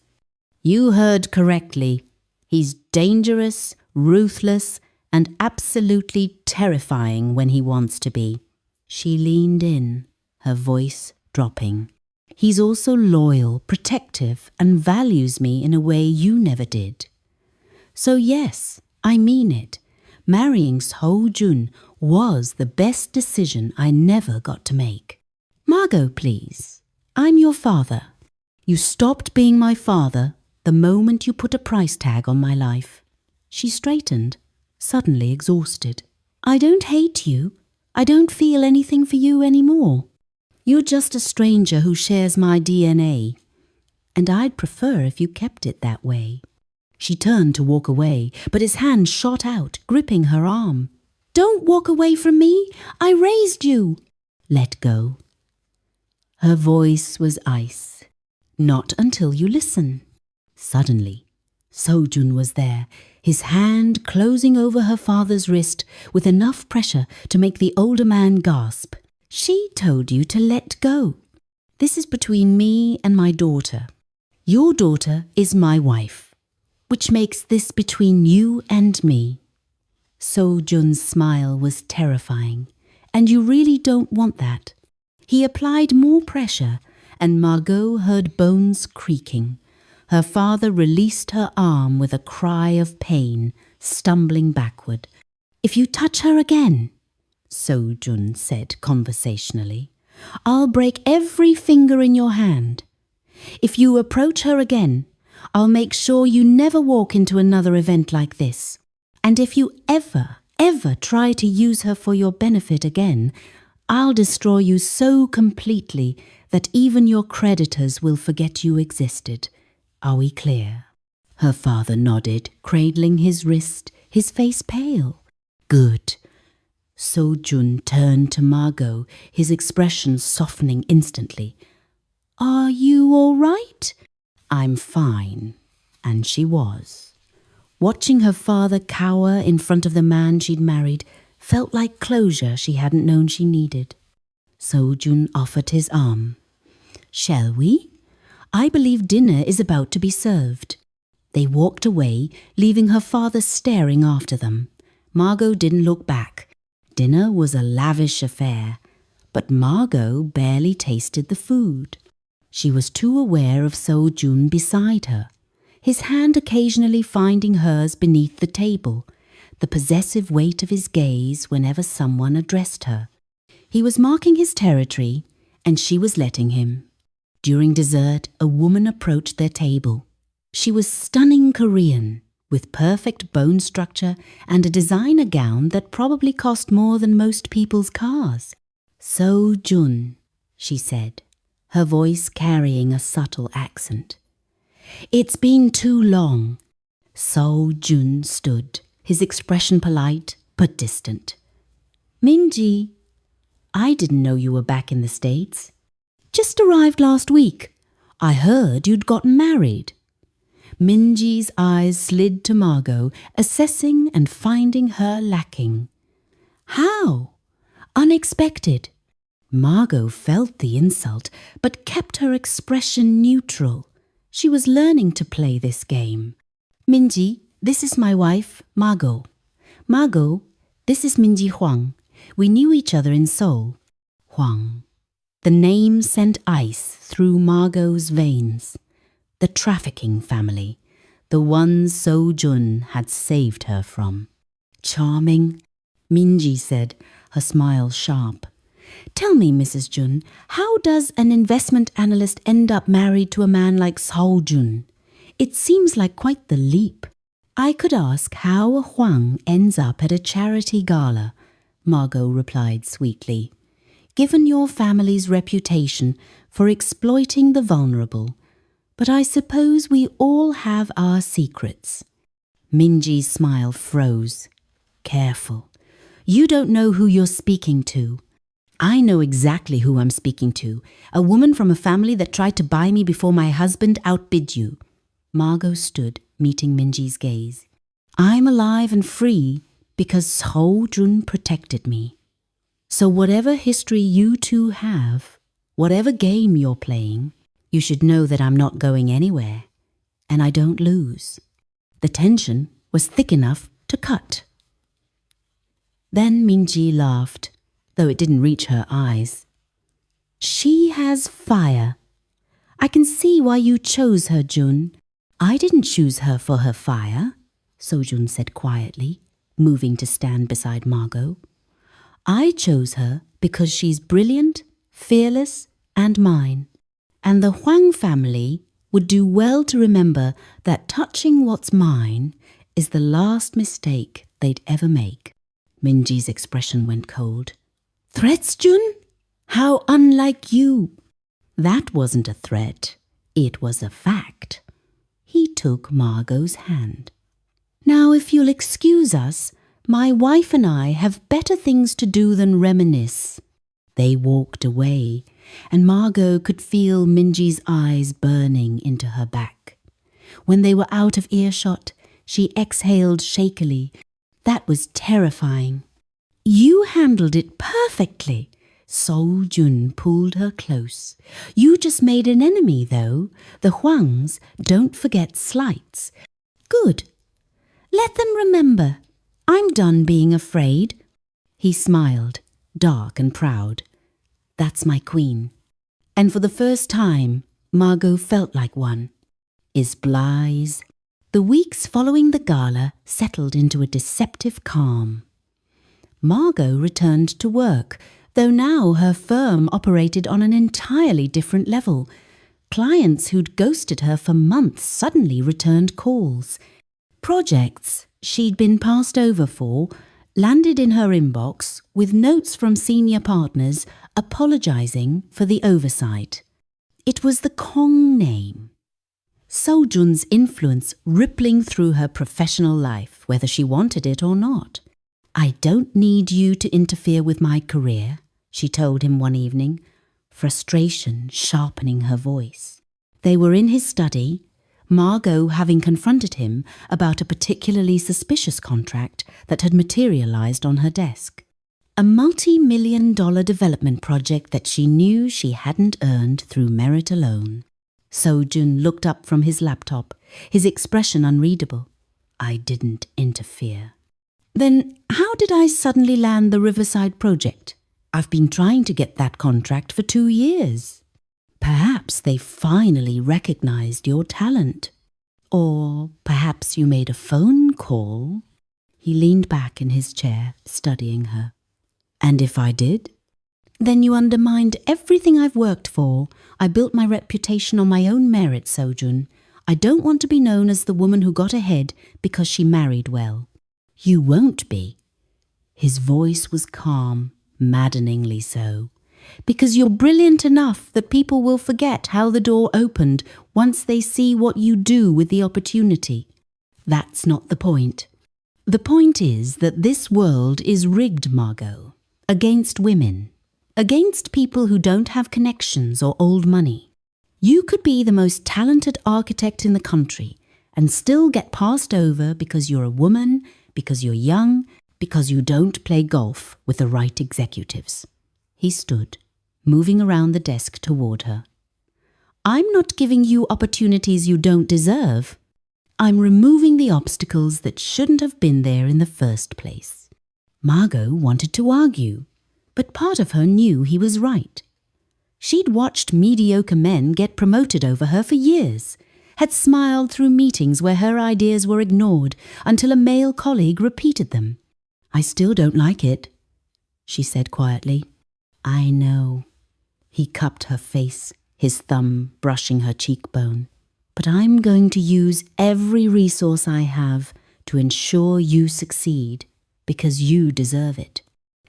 You heard correctly. He's dangerous, ruthless, and absolutely terrifying when he wants to be. She leaned in, her voice dropping. He's also loyal, protective, and values me in a way you never did. So yes, I mean it. Marrying Seou Jun was the best decision I never got to make. Margot, please. I'm your father. You stopped being my father the moment you put a price tag on my life. She straightened, suddenly exhausted. I don't hate you. I don't feel anything for you anymore. You're just a stranger who shares my DNA. And I'd prefer if you kept it that way. She turned to walk away, but his hand shot out, gripping her arm. Don't walk away from me. I raised you. Let go. Her voice was ice. Not until you listen. Suddenly, Seou Jun was there, his hand closing over her father's wrist with enough pressure to make the older man gasp. She told you to let go. This is between me and my daughter. Your daughter is my wife, which makes this between you and me. Seou Jun's smile was terrifying, and you really don't want that. He applied more pressure, and Margot heard bones creaking. Her father released her arm with a cry of pain, stumbling backward. If you touch her again, Seou Jun said conversationally, I'll break every finger in your hand. If you approach her again, I'll make sure you never walk into another event like this. And if you ever try to use her for your benefit again, I'll destroy you so completely that even your creditors will forget you existed. Are we clear? Her father nodded, cradling his wrist, his face pale. Good. Seou Jun turned to Margot, his expression softening instantly. Are you all right? I'm fine. And she was. Watching her father cower in front of the man she'd married felt like closure she hadn't known she needed. Seou Jun offered his arm. Shall we? I believe dinner is about to be served. They walked away, leaving her father staring after them. Margot didn't look back. Dinner was a lavish affair, but Margot barely tasted the food. She was too aware of Seou Jun beside her, his hand occasionally finding hers beneath the table, the possessive weight of his gaze whenever someone addressed her. He was marking his territory, and she was letting him. During dessert, a woman approached their table. She was stunning Korean, with perfect bone structure and a designer gown that probably cost more than most people's cars. Seou Jun, she said, her voice carrying a subtle accent. It's been too long. Seou Jun stood, his expression polite but distant. Minji, I didn't know you were back in the States. Just arrived last week. I heard you'd gotten married. Minji's eyes slid to Margot, assessing and finding her lacking. How? Unexpected. Margot felt the insult, but kept her expression neutral. She was learning to play this game. Minji, this is my wife, Margot. Margot, this is Minji Huang. We knew each other in Seoul. Huang. The name sent ice through Margot's veins. The trafficking family, the ones Seou Jun had saved her from. Charming, Minji said, her smile sharp. Tell me, Mrs. Jun, how does an investment analyst end up married to a man like Seou Jun? It seems like quite the leap. I could ask how a Huang ends up at a charity gala, Margot replied sweetly. Given your family's reputation for exploiting the vulnerable, but I suppose we all have our secrets. Minji's smile froze. Careful. You don't know who you're speaking to. I know exactly who I'm speaking to. A woman from a family that tried to buy me before my husband outbid you. Margot stood, meeting Minji's gaze. I'm alive and free because Seou Jun protected me. So whatever history you two have, whatever game you're playing, you should know that I'm not going anywhere, and I don't lose. The tension was thick enough to cut. Then Minji laughed, though it didn't reach her eyes. She has fire. I can see why you chose her, Jun. I didn't choose her for her fire, Seou Jun said quietly, moving to stand beside Margot. I chose her because she's brilliant, fearless, and mine. And the Huang family would do well to remember that touching what's mine is the last mistake they'd ever make. Minji's expression went cold. Threats, Jun? How unlike you. That wasn't a threat. It was a fact. He took Margot's hand. Now, if you'll excuse us, my wife and I have better things to do than reminisce. They walked away, and Margot could feel Minji's eyes burning into her back. When they were out of earshot, she exhaled shakily. That was terrifying. You handled it perfectly. Seou Jun pulled her close. You just made an enemy, though. The Huangs don't forget slights. Good. Let them remember. I'm done being afraid. He smiled, dark and proud. That's my queen. And for the first time, Margot felt like one. Is Bly's. The weeks following the gala settled into a deceptive calm. Margot returned to work, though now her firm operated on an entirely different level. Clients who'd ghosted her for months suddenly returned calls. Projects she'd been passed over for landed in her inbox with notes from senior partners apologizing for the oversight. It was the Kong name. Seou Jun's influence rippling through her professional life, whether she wanted it or not. I don't need you to interfere with my career, she told him one evening, frustration sharpening her voice. They were in his study, Margot having confronted him about a particularly suspicious contract that had materialized on her desk. A multi-million-dollar development project that she knew she hadn't earned through merit alone. Seou Jun looked up from his laptop, his expression unreadable. I didn't interfere. Then how did I suddenly land the Riverside project? I've been trying to get that contract for 2 years. Perhaps they finally recognized your talent. Or perhaps you made a phone call. He leaned back in his chair, studying her. And if I did? Then you undermined everything I've worked for. I built my reputation on my own merit, Seou Jun. I don't want to be known as the woman who got ahead because she married well. You won't be. His voice was calm, maddeningly so. Because you're brilliant enough that people will forget how the door opened once they see what you do with the opportunity. That's not the point. The point is that this world is rigged, Margot, against women, against people who don't have connections or old money. You could be the most talented architect in the country and still get passed over because you're a woman, because you're young, because you don't play golf with the right executives. He stood, moving around the desk toward her. I'm not giving you opportunities you don't deserve. I'm removing the obstacles that shouldn't have been there in the first place. Margot wanted to argue, but part of her knew he was right. She'd watched mediocre men get promoted over her for years, had smiled through meetings where her ideas were ignored until a male colleague repeated them. I still don't like it, she said quietly. I know. He cupped her face, his thumb brushing her cheekbone. But I'm going to use every resource I have to ensure you succeed, because you deserve it.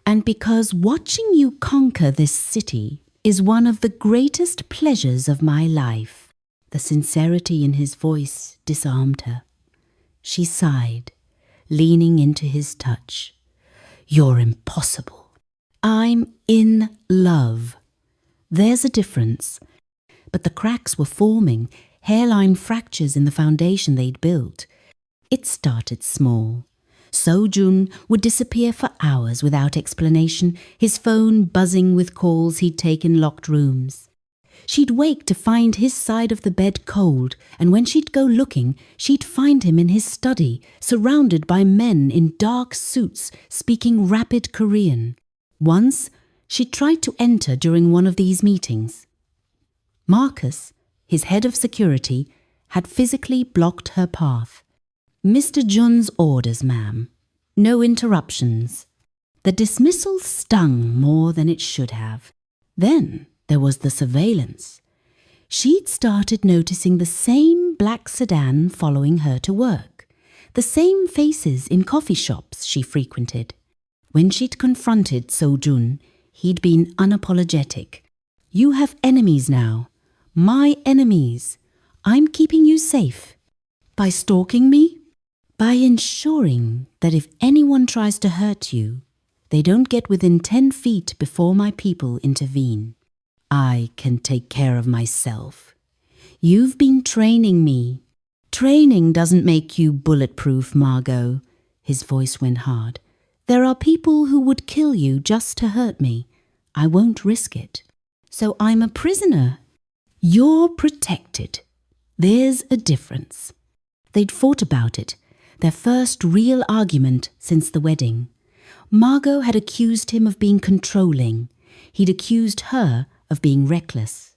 And because watching you conquer this city is one of the greatest pleasures of my life. The sincerity in his voice disarmed her. She sighed, leaning into his touch. You're impossible. I'm in love. There's a difference. But the cracks were forming, hairline fractures in the foundation they'd built. It started small. Seou Jun would disappear for hours without explanation, his phone buzzing with calls he'd take in locked rooms. She'd wake to find his side of the bed cold, and when she'd go looking, she'd find him in his study, surrounded by men in dark suits speaking rapid Korean. Once, she tried to enter during one of these meetings. Marcus, his head of security, had physically blocked her path. Mr. Jun's orders, ma'am. No interruptions. The dismissal stung more than it should have. Then there was the surveillance. She'd started noticing the same black sedan following her to work, the same faces in coffee shops she frequented. When she'd confronted Seou Jun, he'd been unapologetic. You have enemies now. My enemies. I'm keeping you safe. By stalking me? By ensuring that if anyone tries to hurt you, they don't get within 10 feet before my people intervene. I can take care of myself. You've been training me. Training doesn't make you bulletproof, Margot. His voice went hard. There are people who would kill you just to hurt me. I won't risk it. So I'm a prisoner. You're protected. There's a difference. They'd fought about it, their first real argument since the wedding. Margot had accused him of being controlling. He'd accused her of being reckless.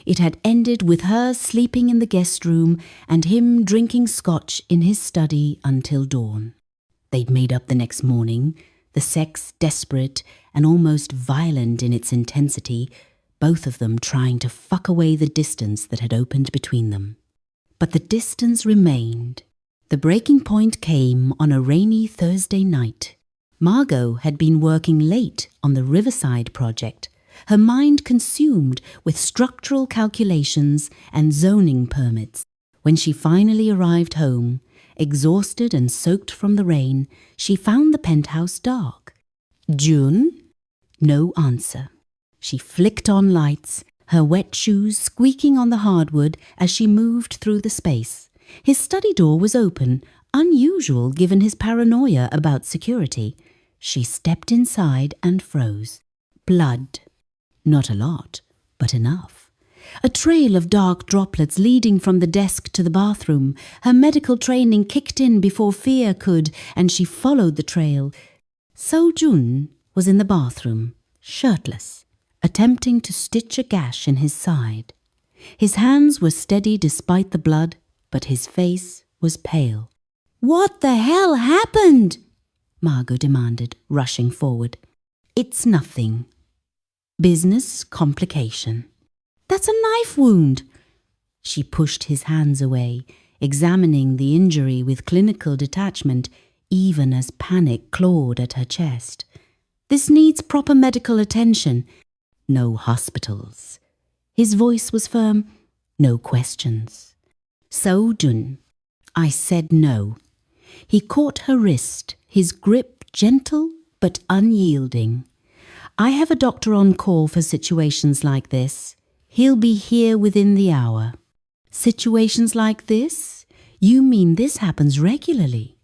It had ended with her sleeping in the guest room and him drinking scotch in his study until dawn. They'd made up the next morning, the sex desperate and almost violent in its intensity, both of them trying to fuck away the distance that had opened between them. But the distance remained. The breaking point came on a rainy Thursday night. Margot had been working late on the Riverside project, her mind consumed with structural calculations and zoning permits. When she finally arrived home, exhausted and soaked from the rain, she found the penthouse dark. Jun? No answer. She flicked on lights, her wet shoes squeaking on the hardwood as she moved through the space. His study door was open, unusual given his paranoia about security. She stepped inside and froze. Blood. Not a lot, but enough. A trail of dark droplets leading from the desk to the bathroom. Her medical training kicked in before fear could, and she followed the trail. Seou Jun was in the bathroom, shirtless, attempting to stitch a gash in his side. His hands were steady despite the blood, but his face was pale. "What the hell happened?" Margot demanded, rushing forward. "It's nothing. Business complication." "That's a knife wound." She pushed his hands away, examining the injury with clinical detachment, even as panic clawed at her chest. "This needs proper medical attention." "No hospitals." His voice was firm. "No questions." "Seou Jun, I said no. He caught her wrist, his grip gentle but unyielding. I have a doctor on call for situations like this. He'll be here within the hour. Situations like this? You mean this happens regularly?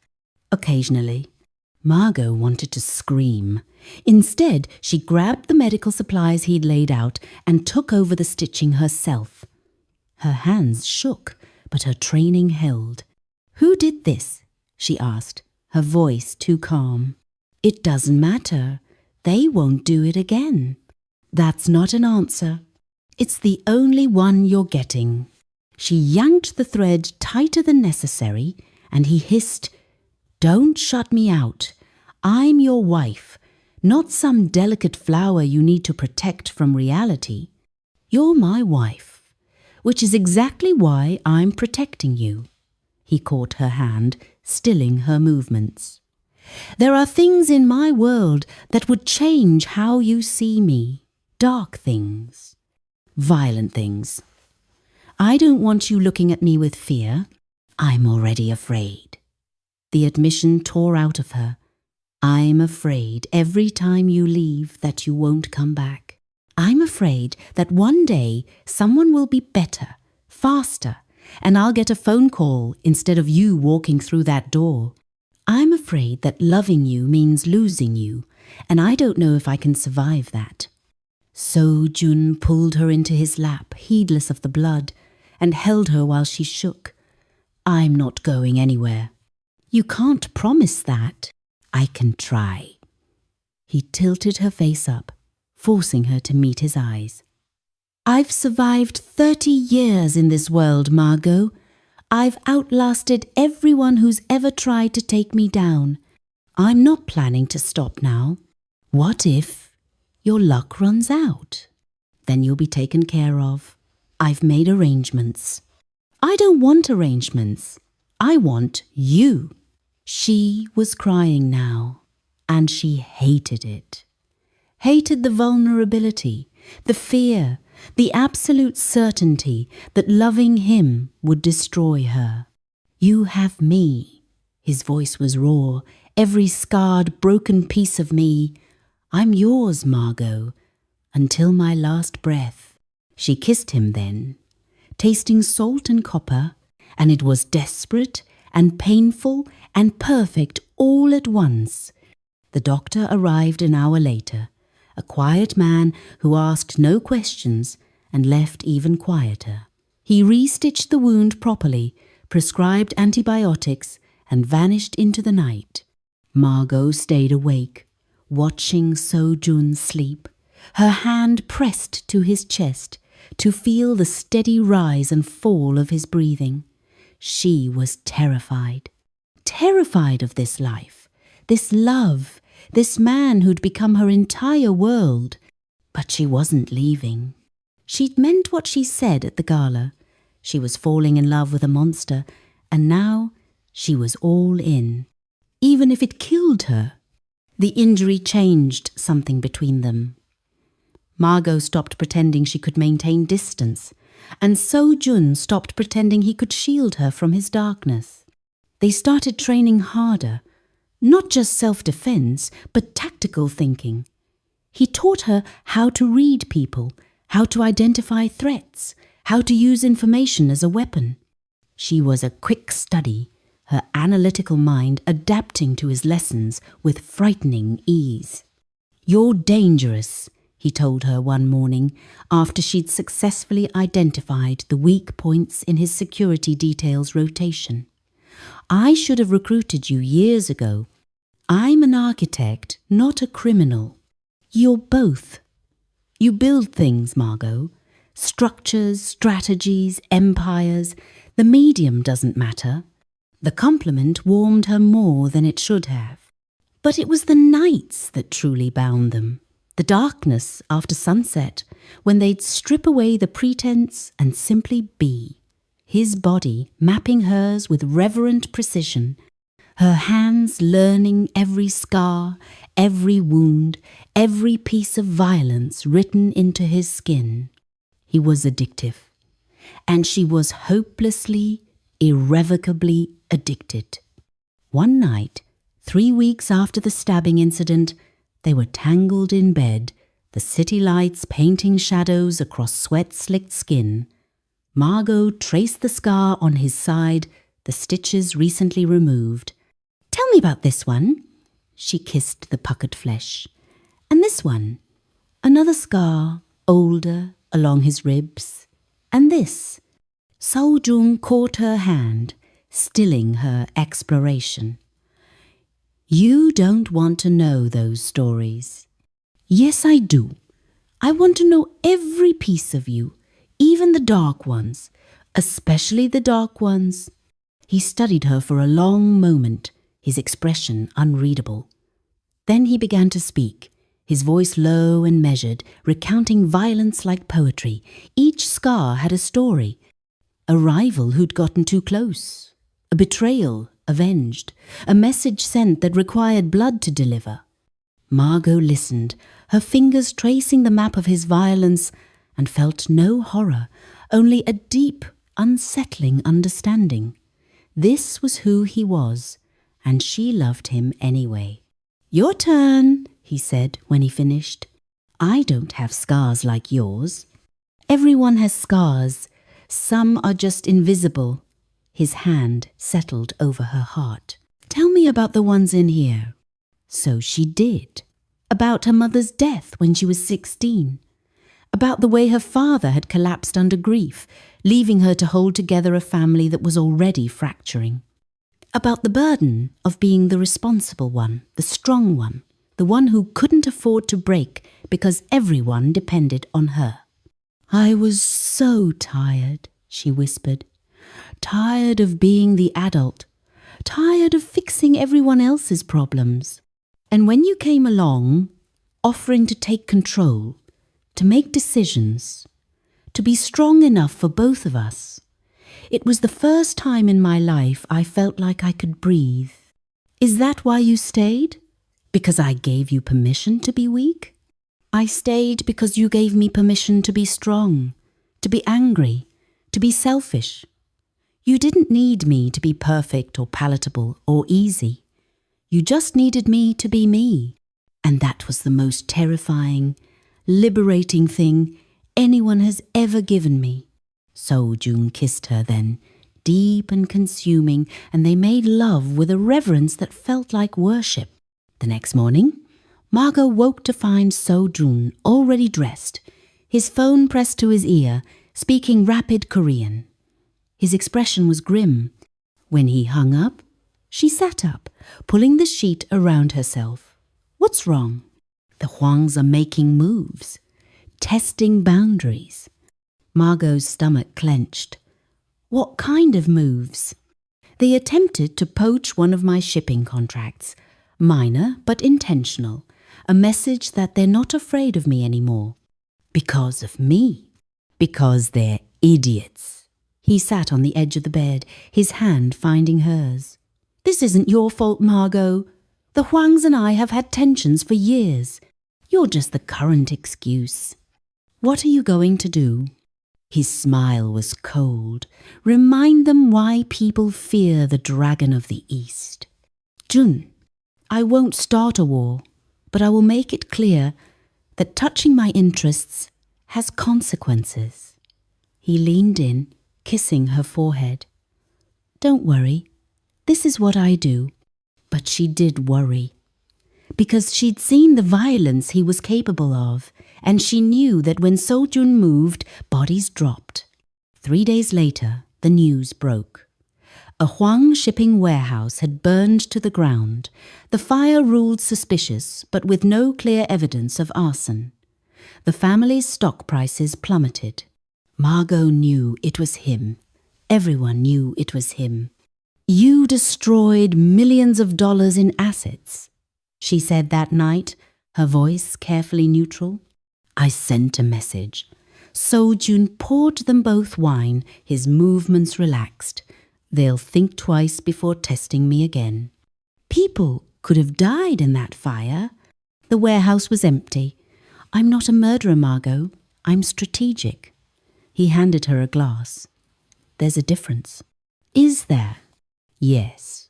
Occasionally. Margot wanted to scream. Instead, she grabbed the medical supplies he'd laid out and took over the stitching herself. Her hands shook, but her training held. "Who did this?" she asked, her voice too calm. "It doesn't matter. They won't do it again." "That's not an answer. It's the only one you're getting." She yanked the thread tighter than necessary, and he hissed, "Don't shut me out. I'm your wife, not some delicate flower you need to protect from reality. You're my wife, which is exactly why I'm protecting you." He caught her hand, stilling her movements. "There are things in my world that would change how you see me. Dark things. Violent things. I don't want you looking at me with fear. I'm already afraid." The admission tore out of her. "I'm afraid every time you leave that you won't come back. I'm afraid that one day someone will be better, faster, and I'll get a phone call instead of you walking through that door. I'm afraid that loving you means losing you, and I don't know if I can survive that." Seou Jun pulled her into his lap, heedless of the blood, and held her while she shook. "I'm not going anywhere." "You can't promise that." "I can try." He tilted her face up, forcing her to meet his eyes. "I've survived 30 years in this world, Margot. I've outlasted everyone who's ever tried to take me down. I'm not planning to stop now. What if your luck runs out? Then you'll be taken care of. I've made arrangements." "I don't want arrangements. I want you." She was crying now, and she hated it. Hated the vulnerability, the fear, the absolute certainty that loving him would destroy her. "You have me." His voice was raw, every scarred, broken piece of me. "I'm yours, Margot, until my last breath." She kissed him then, tasting salt and copper, and it was desperate and painful and perfect all at once. The doctor arrived an hour later, a quiet man who asked no questions and left even quieter. He restitched the wound properly, prescribed antibiotics, and vanished into the night. Margot stayed awake, watching Seou Jun sleep, her hand pressed to his chest to feel the steady rise and fall of his breathing. She was terrified. Terrified of this life, this love, this man who'd become her entire world. But she wasn't leaving. She'd meant what she said at the gala. She was falling in love with a monster, and now she was all in. Even if it killed her. The injury changed something between them. Margot stopped pretending she could maintain distance, and Seou Jun stopped pretending he could shield her from his darkness. They started training harder, not just self-defense, but tactical thinking. He taught her how to read people, how to identify threats, how to use information as a weapon. She was a quick study, her analytical mind adapting to his lessons with frightening ease. "You're dangerous," he told her one morning after she'd successfully identified the weak points in his security details rotation. "I should have recruited you years ago. I'm an architect, not a criminal. You're both. You build things, Margot. Structures, strategies, empires. The medium doesn't matter." The compliment warmed her more than it should have. But it was the nights that truly bound them. The darkness after sunset, when they'd strip away the pretense and simply be. His body mapping hers with reverent precision, her hands learning every scar, every wound, every piece of violence written into his skin. He was addictive, and she was hopelessly, irrevocably addicted. One night, 3 weeks after the stabbing incident, they were tangled in bed, the city lights painting shadows across sweat-slicked skin. Margot traced the scar on his side, the stitches recently removed. "Tell me about this one." She kissed the puckered flesh. "And this one?" Another scar, older, along his ribs. "And this?" Seou Jun caught her hand, stilling her exploration. "You don't want to know those stories." "Yes, I do. I want to know every piece of you, even the dark ones, especially the dark ones." He studied her for a long moment, his expression unreadable. Then he began to speak, his voice low and measured, recounting violence like poetry. Each scar had a story. A rival who'd gotten too close, a betrayal avenged, a message sent that required blood to deliver. Margot listened, her fingers tracing the map of his violence, and felt no horror, only a deep, unsettling understanding. This was who he was, and she loved him anyway. "Your turn," he said when he finished. "I don't have scars like yours." "Everyone has scars. Some are just invisible." His hand settled over her heart. "Tell me about the ones in here." So she did. About her mother's death when she was 16. About the way her father had collapsed under grief, leaving her to hold together a family that was already fracturing. About the burden of being the responsible one, the strong one, the one who couldn't afford to break because everyone depended on her. "I was so tired," she whispered. "Tired of being the adult. Tired of fixing everyone else's problems. And when you came along, offering to take control, to make decisions, to be strong enough for both of us, it was the first time in my life I felt like I could breathe. Is that why you stayed? Because I gave you permission to be weak? I stayed because you gave me permission to be strong, to be angry, to be selfish. You didn't need me to be perfect or palatable or easy. You just needed me to be me. And that was the most terrifying, liberating thing anyone has ever given me." Seou Jun kissed her then, deep and consuming, and they made love with a reverence that felt like worship. The next morning, Margot woke to find Seou Jun already dressed, his phone pressed to his ear, speaking rapid Korean. His expression was grim. When he hung up, she sat up, pulling the sheet around herself. "What's wrong?" "The Huangs are making moves, testing boundaries." Margot's stomach clenched. "What kind of moves?" "They attempted to poach one of my shipping contracts. Minor, but intentional. A message that they're not afraid of me anymore. Because of me. Because they're idiots." He sat on the edge of the bed, his hand finding hers. "This isn't your fault, Margot. The Huangs and I have had tensions for years. You're just the current excuse." "What are you going to do?" His smile was cold. "Remind them why people fear the dragon of the East." "Jun, I won't start a war, but I will make it clear that touching my interests has consequences." He leaned in, kissing her forehead. "Don't worry. This is what I do." But she did worry. Because she'd seen the violence he was capable of, and she knew that when Seou Jun moved, bodies dropped. 3 days later, the news broke. A Huang shipping warehouse had burned to the ground. The fire ruled suspicious, but with no clear evidence of arson. The family's stock prices plummeted. Margot knew it was him. Everyone knew it was him. "You destroyed millions of dollars in assets," she said that night, her voice carefully neutral. I sent a message. Seou Jun poured them both wine, his movements relaxed. "They'll think twice before testing me again." People could have died in that fire. The warehouse was empty. "I'm not a murderer, Margot. I'm strategic." He handed her a glass. "There's a difference." "Is there?" Yes.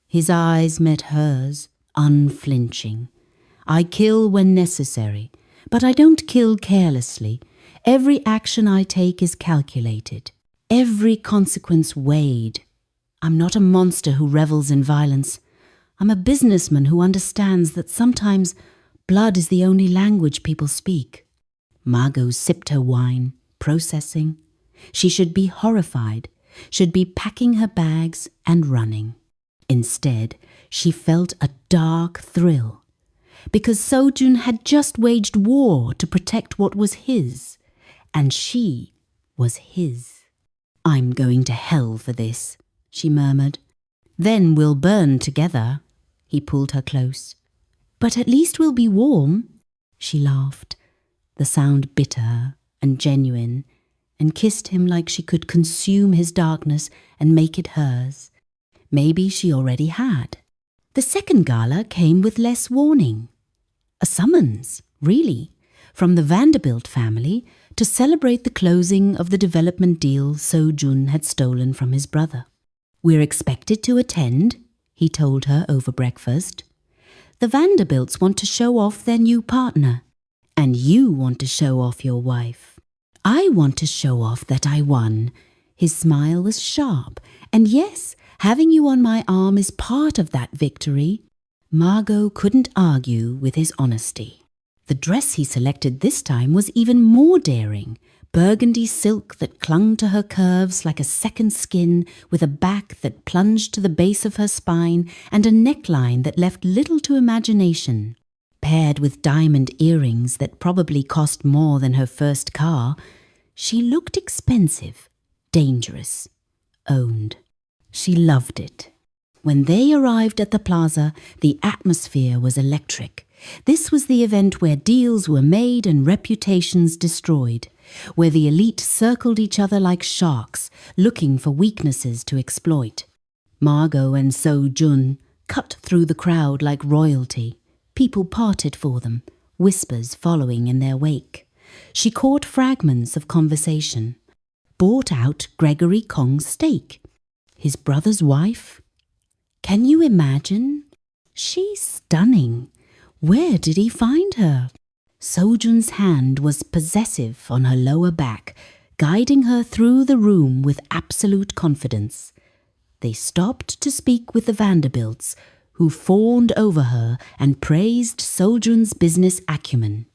His eyes met hers, unflinching. I kill when necessary, but I don't kill carelessly. Every action I take is calculated. Every consequence weighed. I'm not a monster who revels in violence. I'm a businessman who understands that sometimes blood is the only language people speak. Margot sipped her wine, processing. She should be horrified, should be packing her bags and running. Instead, she felt a dark thrill, because Seou Jun had just waged war to protect what was his, and she was his. I'm going to hell for this, she murmured. Then we'll burn together. He pulled her close. But at least we'll be warm, she laughed, the sound bitter and genuine, and kissed him like she could consume his darkness and make it hers. Maybe she already had. The second gala came with less warning. A summons, really, from the Vanderbilt family to celebrate the closing of the development deal Seou Jun had stolen from his brother. We're expected to attend, he told her over breakfast. The Vanderbilts want to show off their new partner, and you want to show off your wife. I want to show off that I won. His smile was sharp, and yes, having you on my arm is part of that victory. Margot couldn't argue with his honesty. The dress he selected this time was even more daring, burgundy silk that clung to her curves like a second skin, with a back that plunged to the base of her spine and a neckline that left little to imagination. Paired with diamond earrings that probably cost more than her first car, she looked expensive, dangerous, owned. She loved it. When they arrived at the plaza, the atmosphere was electric. This was the event where deals were made and reputations destroyed, where the elite circled each other like sharks, looking for weaknesses to exploit. Margot and Seou Jun cut through the crowd like royalty. People parted for them, whispers following in their wake. She caught fragments of conversation. Bought out Gregory Kong's stake. His brother's wife? Can you imagine? She's stunning. Where did he find her? Seou Jun's hand was possessive on her lower back, guiding her through the room with absolute confidence. They stopped to speak with the Vanderbilts, who fawned over her and praised Seou Jun's business acumen.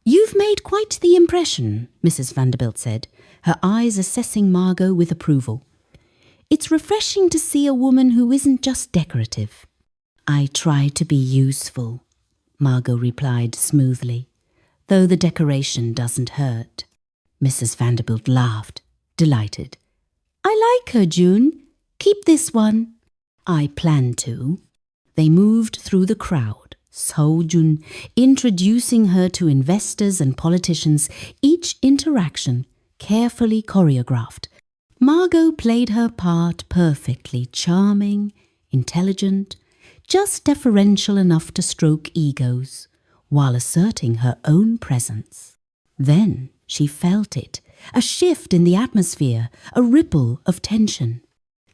You've made quite the impression, Mrs. Vanderbilt said, her eyes assessing Margot with approval. It's refreshing to see a woman who isn't just decorative. I try to be useful, Margot replied smoothly, though the decoration doesn't hurt. Mrs. Vanderbilt laughed, delighted. I like her, June. Keep this one. I plan to. They moved through the crowd, Seou Jun introducing her to investors and politicians, each interaction carefully choreographed. Margot played her part perfectly, charming, intelligent, just deferential enough to stroke egos, while asserting her own presence. Then she felt it, a shift in the atmosphere, a ripple of tension.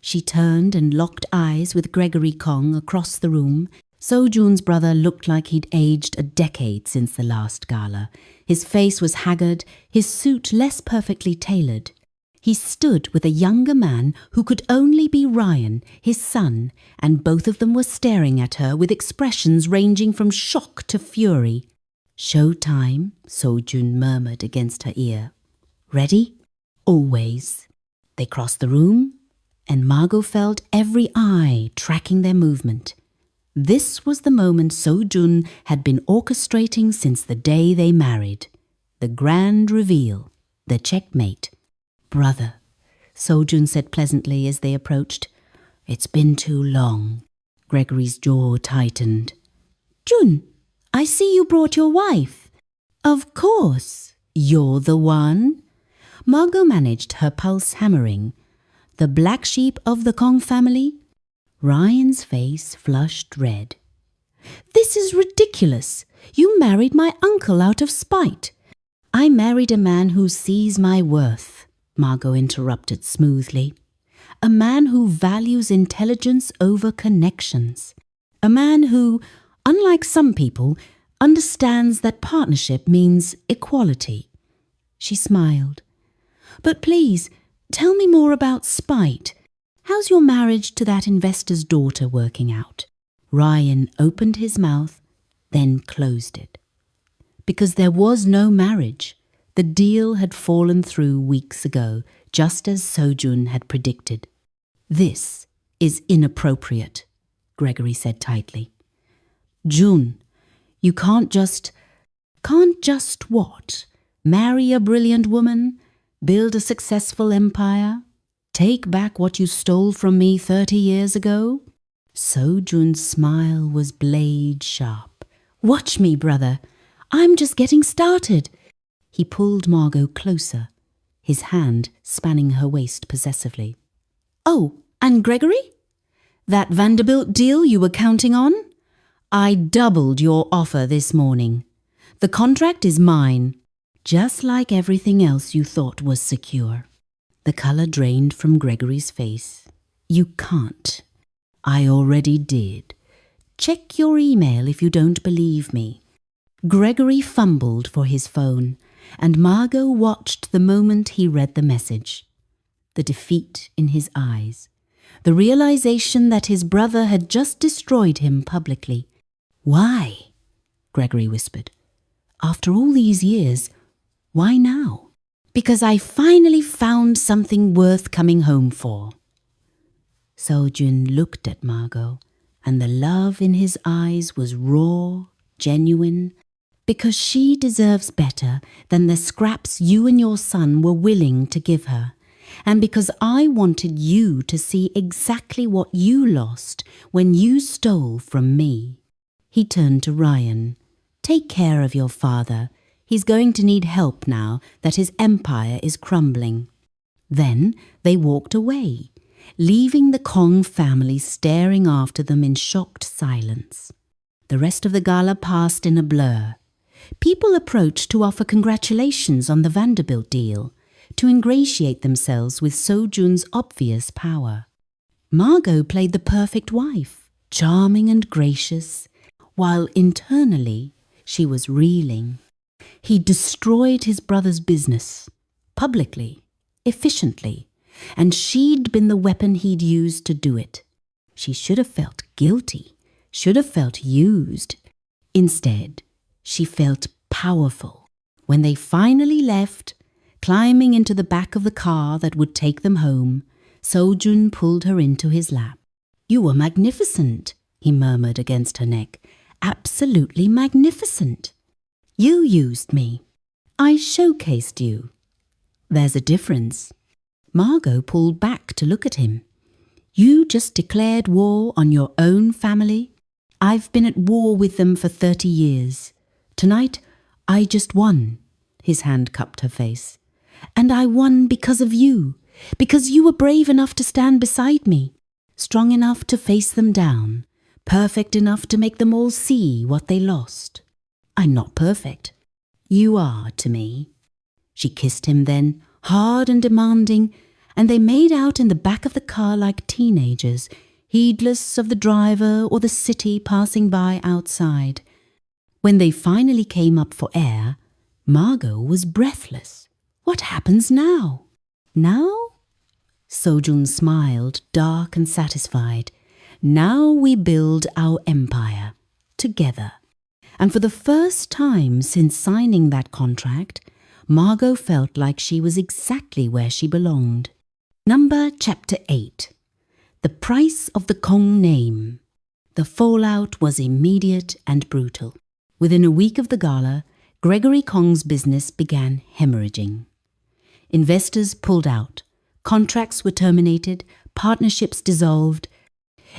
She turned and locked eyes with Gregory Kong across the room. Seou Jun's brother looked like he'd aged a decade since the last gala. His face was haggard, his suit less perfectly tailored. He stood with a younger man who could only be Ryan, his son, and both of them were staring at her with expressions ranging from shock to fury. Show time, Seou Jun murmured against her ear. Ready? Always. They crossed the room, and Margot felt every eye tracking their movement. This was the moment Seou Jun had been orchestrating since the day they married. The grand reveal, the checkmate. Brother, Seou Jun said pleasantly as they approached. It's been too long. Gregory's jaw tightened. Jun, I see you brought your wife. Of course, you're the one. Margot managed her pulse hammering. The black sheep of the Kong family? Ryan's face flushed red. This is ridiculous. You married my uncle out of spite. I married a man who sees my worth, Margot interrupted smoothly. A man who values intelligence over connections. A man who, unlike some people, understands that partnership means equality. She smiled. But please, tell me more about Spite. How's your marriage to that investor's daughter working out? Ryan opened his mouth, then closed it. Because there was no marriage. The deal had fallen through weeks ago, just as Seou Jun had predicted. This is inappropriate, Gregory said tightly. Jun, you can't just what? Marry a brilliant woman? Build a successful empire? Take back what you stole from me 30 years ago? Seou Jun's smile was blade sharp. Watch me, brother. I'm just getting started. He pulled Margot closer, his hand spanning her waist possessively. Oh, and Gregory? That Vanderbilt deal you were counting on? I doubled your offer this morning. The contract is mine, just like everything else you thought was secure. The color drained from Gregory's face. You can't. I already did. Check your email if you don't believe me. Gregory fumbled for his phone, and Margot watched the moment he read the message. The defeat in his eyes. The realization that his brother had just destroyed him publicly. Why? Gregory whispered. After all these years, why now? Because I finally found something worth coming home for. Seou Jun looked at Margot, and the love in his eyes was raw, genuine, because she deserves better than the scraps you and your son were willing to give her, and because I wanted you to see exactly what you lost when you stole from me. He turned to Ryan. Take care of your father. He's going to need help now that his empire is crumbling. Then they walked away, leaving the Kong family staring after them in shocked silence. The rest of the gala passed in a blur. People approached to offer congratulations on the Vanderbilt deal, to ingratiate themselves with Seou Jun's obvious power. Margot played the perfect wife, charming and gracious, while internally she was reeling. He destroyed his brother's business, publicly, efficiently, and she'd been the weapon he'd used to do it. She should have felt guilty, should have felt used. Instead, she felt powerful. When they finally left, climbing into the back of the car that would take them home, Seou Jun pulled her into his lap. You were magnificent, he murmured against her neck. Absolutely magnificent. You used me. I showcased you. There's a difference. Margot pulled back to look at him. You just declared war on your own family? I've been at war with them for 30 years. Tonight, I just won. His hand cupped her face. And I won because of you. Because you were brave enough to stand beside me. Strong enough to face them down. Perfect enough to make them all see what they lost. I'm not perfect. You are to me. She kissed him then, hard and demanding, and they made out in the back of the car like teenagers, heedless of the driver or the city passing by outside. When they finally came up for air, Margot was breathless. What happens now? Now? Seou Jun smiled, dark and satisfied. Now we build our empire, together. And for the first time since signing that contract, Margot felt like she was exactly where she belonged. Chapter 8. The price of the Kong name. The fallout was immediate and brutal. Within a week of the gala, Gregory Kong's business began hemorrhaging. Investors pulled out, contracts were terminated, partnerships dissolved.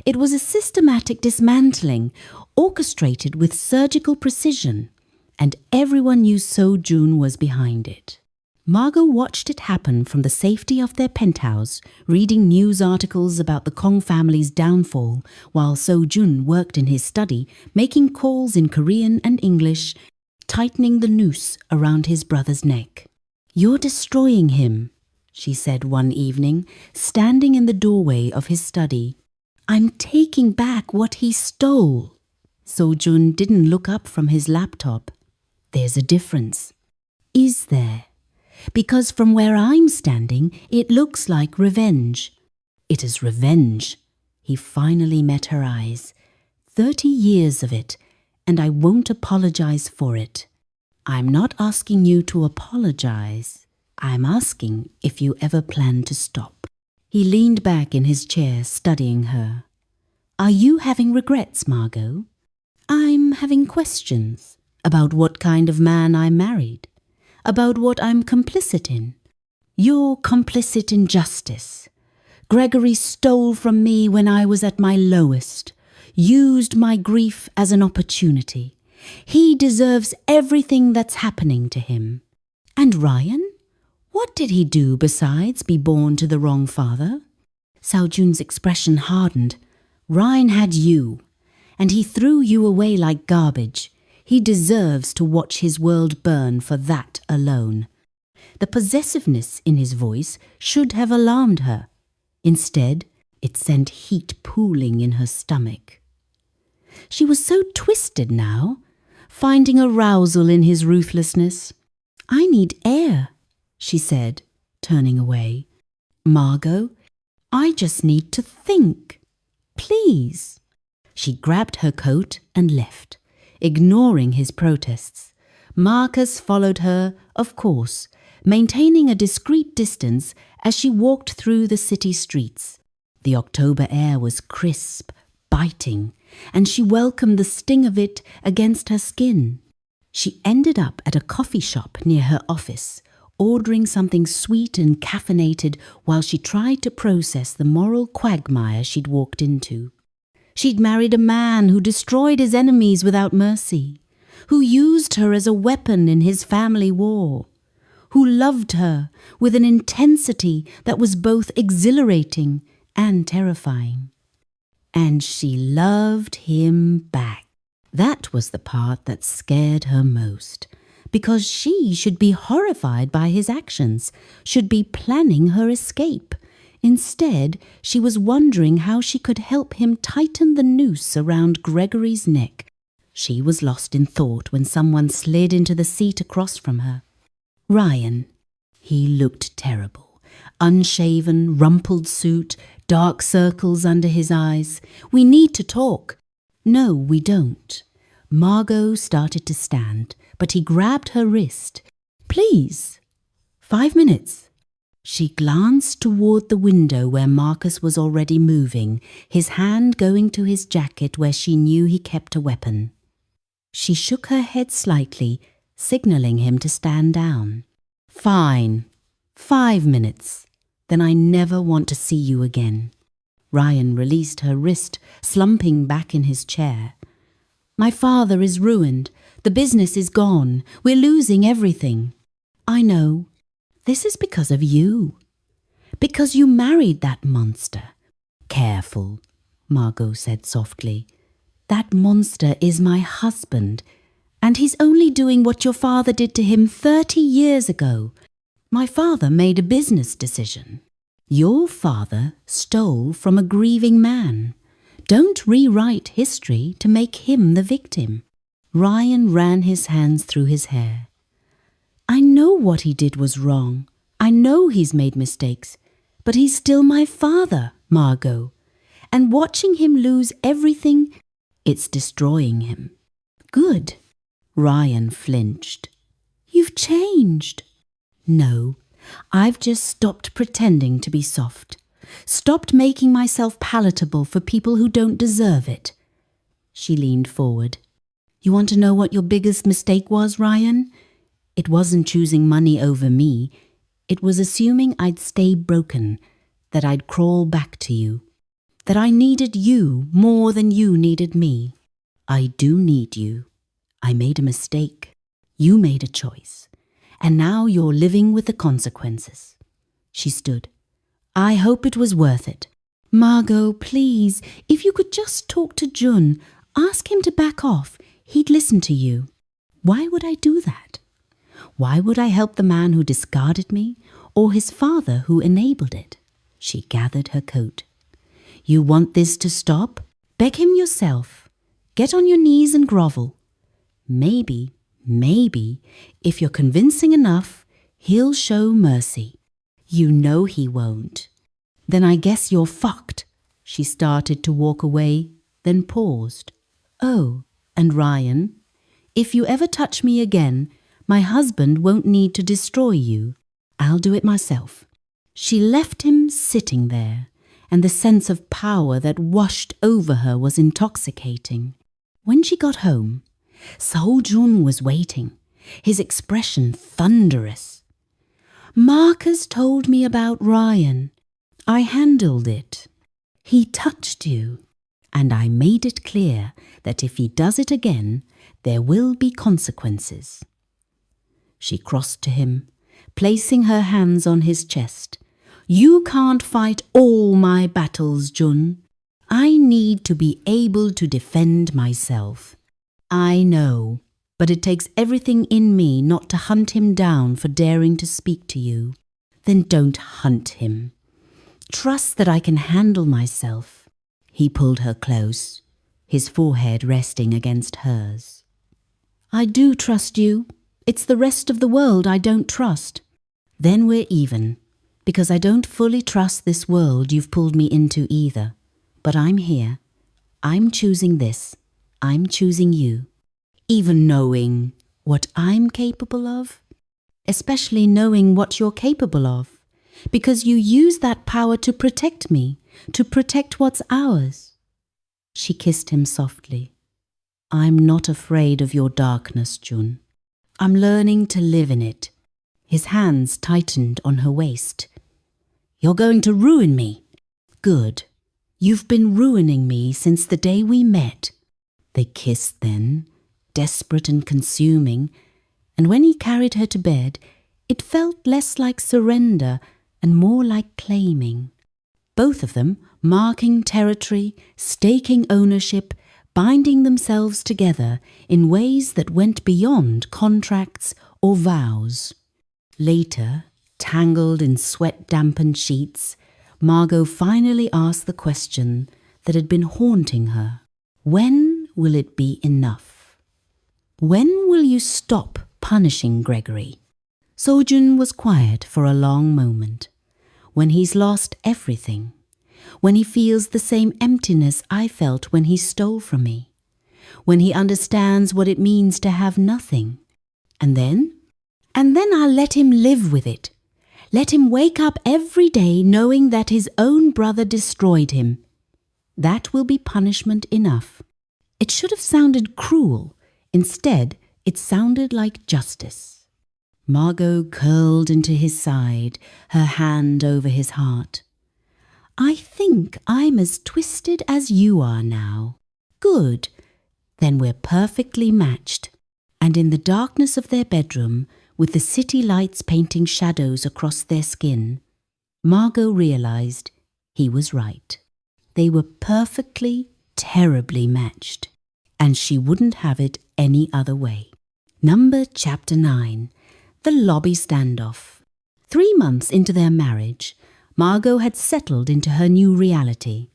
It was a systematic dismantling, orchestrated with surgical precision, and everyone knew Seou Jun was behind it. Margot watched it happen from the safety of their penthouse, reading news articles about the Kong family's downfall, while Seou Jun worked in his study, making calls in Korean and English, tightening the noose around his brother's neck. You're destroying him, she said one evening, standing in the doorway of his study. "I'm taking back what he stole." Seou Jun didn't look up from his laptop. "There's a difference." "Is there?" "Because from where I'm standing, it looks like revenge." "It is revenge." He finally met her eyes. 30 years of it, and I won't apologize for it. I'm not asking you to apologize. I'm asking if you ever plan to stop. He leaned back in his chair, studying her. "Are you having regrets, Margot?" "I'm having questions about what kind of man I married, about what I'm complicit in." "You're complicit in justice. Gregory stole from me when I was at my lowest, used my grief as an opportunity. He deserves everything that's happening to him." "And Ryan? What did he do besides be born to the wrong father?" Seou Jun's expression hardened. "Ryan had you, and he threw you away like garbage. He deserves to watch his world burn for that alone." The possessiveness in his voice should have alarmed her. Instead, it sent heat pooling in her stomach. She was so twisted now, finding arousal in his ruthlessness. "I need air," she said, turning away. "Margot, I just need to think. Please." She grabbed her coat and left, ignoring his protests. Marcus followed her, of course, maintaining a discreet distance as she walked through the city streets. The October air was crisp, biting, and she welcomed the sting of it against her skin. She ended up at a coffee shop near her office, ordering something sweet and caffeinated while she tried to process the moral quagmire she'd walked into. She'd married a man who destroyed his enemies without mercy, who used her as a weapon in his family war, who loved her with an intensity that was both exhilarating and terrifying. And she loved him back. That was the part that scared her most, because she should be horrified by his actions, should be planning her escape. Instead, she was wondering how she could help him tighten the noose around Gregory's neck. She was lost in thought when someone slid into the seat across from her. Ryan. He looked terrible. Unshaven, rumpled suit, dark circles under his eyes. "We need to talk." "No, we don't." Margot started to stand, but he grabbed her wrist. "Please. 5 minutes." She glanced toward the window where Marcus was already moving, his hand going to his jacket where she knew he kept a weapon. She shook her head slightly, signaling him to stand down. "Fine. 5 minutes. Then I never want to see you again." Ryan released her wrist, slumping back in his chair. "My father is ruined. The business is gone. We're losing everything." "I know. This is because of you. Because you married that monster." "Careful," Margot said softly. "That monster is my husband, and he's only doing what your father did to him 30 years ago. My father made a business decision. Your father stole from a grieving man. Don't rewrite history to make him the victim." Ryan ran his hands through his hair. "I know what he did was wrong. I know he's made mistakes. But he's still my father, Margot. And watching him lose everything, it's destroying him." "Good." Ryan flinched. "You've changed." "No, I've just stopped pretending to be soft. Stopped making myself palatable for people who don't deserve it." She leaned forward. "You want to know what your biggest mistake was, Ryan? It wasn't choosing money over me. It was assuming I'd stay broken, that I'd crawl back to you, that I needed you more than you needed me. I do need you. I made a mistake. You made a choice. And now you're living with the consequences." She stood. "I hope it was worth it." "Margot, please, if you could just talk to Jun, ask him to back off. He'd listen to you." "Why would I do that? Why would I help the man who discarded me, or his father who enabled it. She gathered her coat. You want this to stop? Beg him yourself. Get on your knees and grovel. Maybe, if you're convincing enough, he'll show mercy. You know he won't. Then I guess you're fucked. She started to walk away, then paused. Oh, and Ryan, if you ever touch me again, my husband won't need to destroy you. I'll do it myself. She left him sitting there, and the sense of power that washed over her was intoxicating. When she got home, Seou Jun was waiting, his expression thunderous. Marcus told me about Ryan. I handled it. He touched you, and I made it clear that if he does it again, there will be consequences. She crossed to him, placing her hands on his chest. You can't fight all my battles, Jun. I need to be able to defend myself. I know, but it takes everything in me not to hunt him down for daring to speak to you. Then don't hunt him. Trust that I can handle myself. He pulled her close, his forehead resting against hers. I do trust you. It's the rest of the world I don't trust. Then we're even, because I don't fully trust this world you've pulled me into either. But I'm here. I'm choosing this. I'm choosing you. Even knowing what I'm capable of, especially knowing what you're capable of, because you use that power to protect me, to protect what's ours. She kissed him softly. I'm not afraid of your darkness, Jun. I'm learning to live in it. His hands tightened on her waist. You're going to ruin me. Good. You've been ruining me since the day we met. They kissed then, desperate and consuming, and when he carried her to bed, it felt less like surrender and more like claiming. Both of them marking territory, staking ownership, binding themselves together in ways that went beyond contracts or vows. Later, tangled in sweat-dampened sheets, Margot finally asked the question that had been haunting her. When will it be enough? When will you stop punishing Gregory? Seou Jun was quiet for a long moment. When he's lost everything. When he feels the same emptiness I felt when he stole from me. When he understands what it means to have nothing. And then I'll let him live with it. Let him wake up every day knowing that his own brother destroyed him. That will be punishment enough. It should have sounded cruel. Instead, it sounded like justice. Margot curled into his side, her hand over his heart. I think I'm as twisted as you are now. Good. Then we're perfectly matched. And in the darkness of their bedroom, with the city lights painting shadows across their skin, Margot realized he was right. They were perfectly, terribly matched, and she wouldn't have it any other way. Chapter 9. The Lobby Standoff. 3 months into their marriage, Margot had settled into her new reality.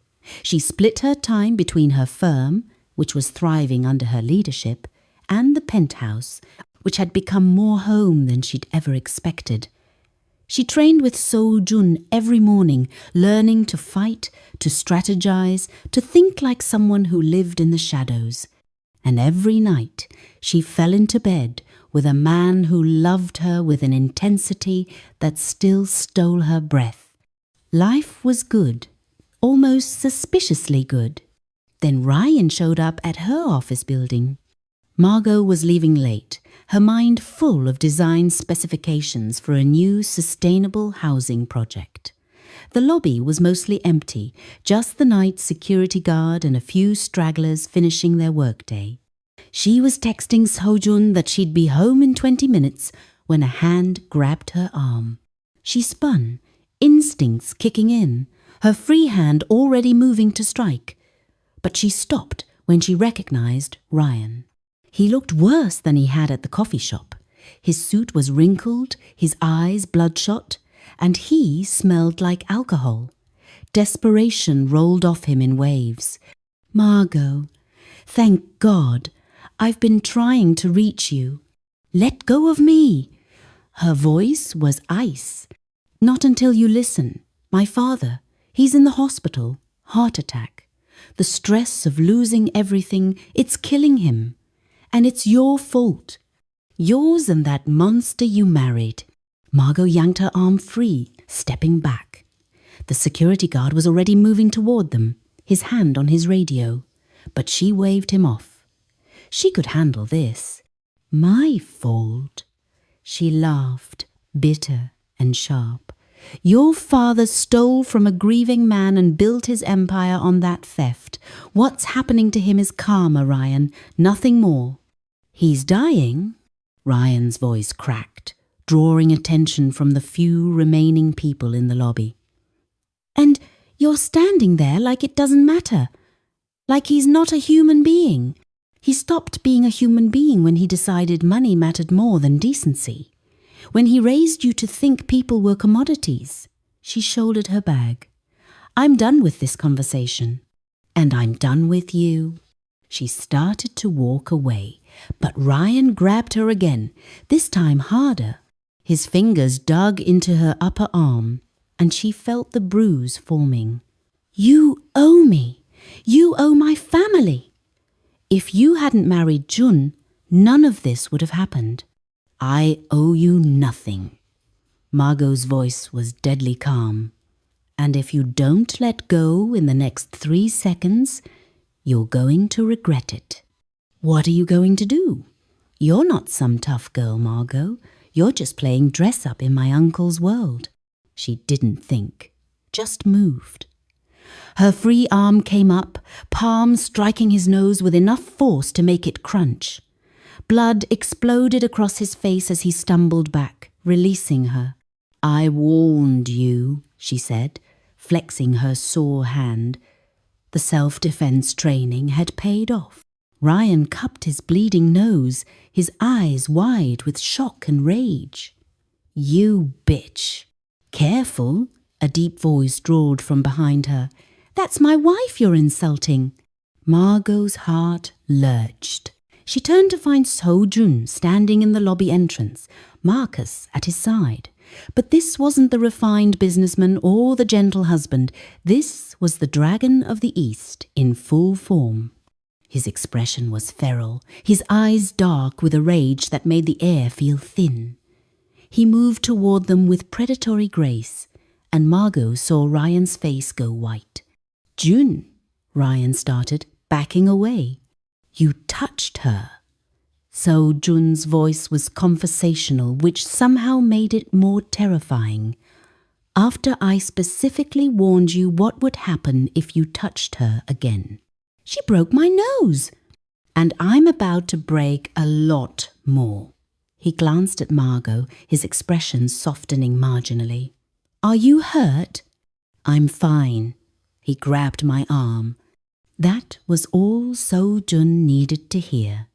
She split her time between her firm, which was thriving under her leadership, and the penthouse, which had become more home than she'd ever expected. She trained with Seou Jun every morning, learning to fight, to strategize, to think like someone who lived in the shadows. And every night she fell into bed with a man who loved her with an intensity that still stole her breath. Life was good, almost suspiciously good. Then Ryan showed up at her office building. Margot was leaving late, her mind full of design specifications for a new sustainable housing project. The lobby was mostly empty, just the night security guard and a few stragglers finishing their workday. She was texting Seou Jun that she'd be home in 20 minutes when a hand grabbed her arm. She spun, instincts kicking in, her free hand already moving to strike. But she stopped when she recognized Ryan. He looked worse than he had at the coffee shop. His suit was wrinkled, his eyes bloodshot, and he smelled like alcohol. Desperation rolled off him in waves. Margot, thank God, I've been trying to reach you. Let go of me. Her voice was ice. Not until you listen. My father, he's in the hospital, heart attack. The stress of losing everything, it's killing him. And it's your fault. Yours and that monster you married. Margot yanked her arm free, stepping back. The security guard was already moving toward them, his hand on his radio. But she waved him off. She could handle this. My fault. She laughed, bitter and sharp. Your father stole from a grieving man and built his empire on that theft. What's happening to him is karma, Ryan, nothing more. He's dying? Ryan's voice cracked, drawing attention from the few remaining people in the lobby. And you're standing there like it doesn't matter. Like he's not a human being. He stopped being a human being when he decided money mattered more than decency. When he raised you to think people were commodities. She shouldered her bag. I'm done with this conversation. And I'm done with you. She started to walk away, but Ryan grabbed her again, this time harder. His fingers dug into her upper arm, and she felt the bruise forming. You owe me. You owe my family. If you hadn't married Jun, none of this would have happened. I owe you nothing. Margot's voice was deadly calm. And if you don't let go in the next 3 seconds, you're going to regret it. What are you going to do? You're not some tough girl, Margot. You're just playing dress-up in my uncle's world. She didn't think, just moved. Her free arm came up, palm striking his nose with enough force to make it crunch. Blood exploded across his face as he stumbled back, releasing her. I warned you, she said, flexing her sore hand. The self-defense training had paid off. Ryan cupped his bleeding nose, his eyes wide with shock and rage. You bitch. Careful, a deep voice drawled from behind her. That's my wife you're insulting. Margot's heart lurched. She turned to find Seou Jun standing in the lobby entrance, Marcus at his side. But this wasn't the refined businessman or the gentle husband. This was the Dragon of the East in full form. His expression was feral, his eyes dark with a rage that made the air feel thin. He moved toward them with predatory grace, and Margot saw Ryan's face go white. Jun, Ryan started, backing away. You touched her. Seou Jun's voice was conversational, which somehow made it more terrifying. After I specifically warned you what would happen if you touched her again. She broke my nose. And I'm about to break a lot more. He glanced at Margot, his expression softening marginally. Are you hurt? I'm fine. He grabbed my arm. That was all Seou Jun needed to hear.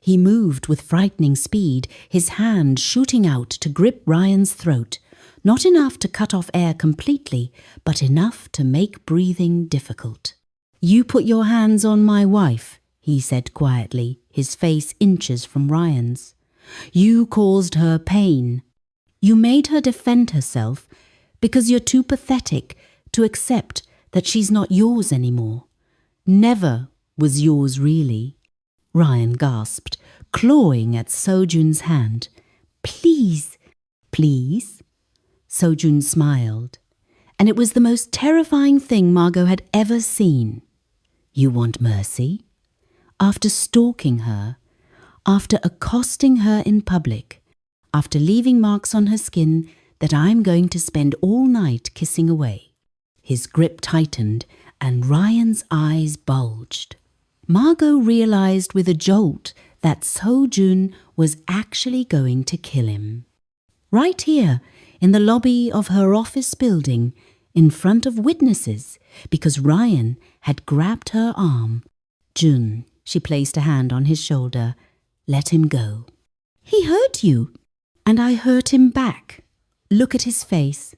He moved with frightening speed, his hand shooting out to grip Ryan's throat, not enough to cut off air completely, but enough to make breathing difficult. You put your hands on my wife, he said quietly, his face inches from Ryan's. You caused her pain. You made her defend herself because you're too pathetic to accept that she's not yours anymore. Never was yours really. Ryan gasped, clawing at Seou Jun's hand. Please, please. Seou Jun smiled, and it was the most terrifying thing Margot had ever seen. You want mercy? After stalking her, after accosting her in public, after leaving marks on her skin that I'm going to spend all night kissing away. His grip tightened, and Ryan's eyes bulged. Margot realized with a jolt that Seou Jun was actually going to kill him. Right here, in the lobby of her office building, in front of witnesses, because Ryan had grabbed her arm. Jun, she placed a hand on his shoulder. Let him go. He hurt you, and I hurt him back. Look at his face.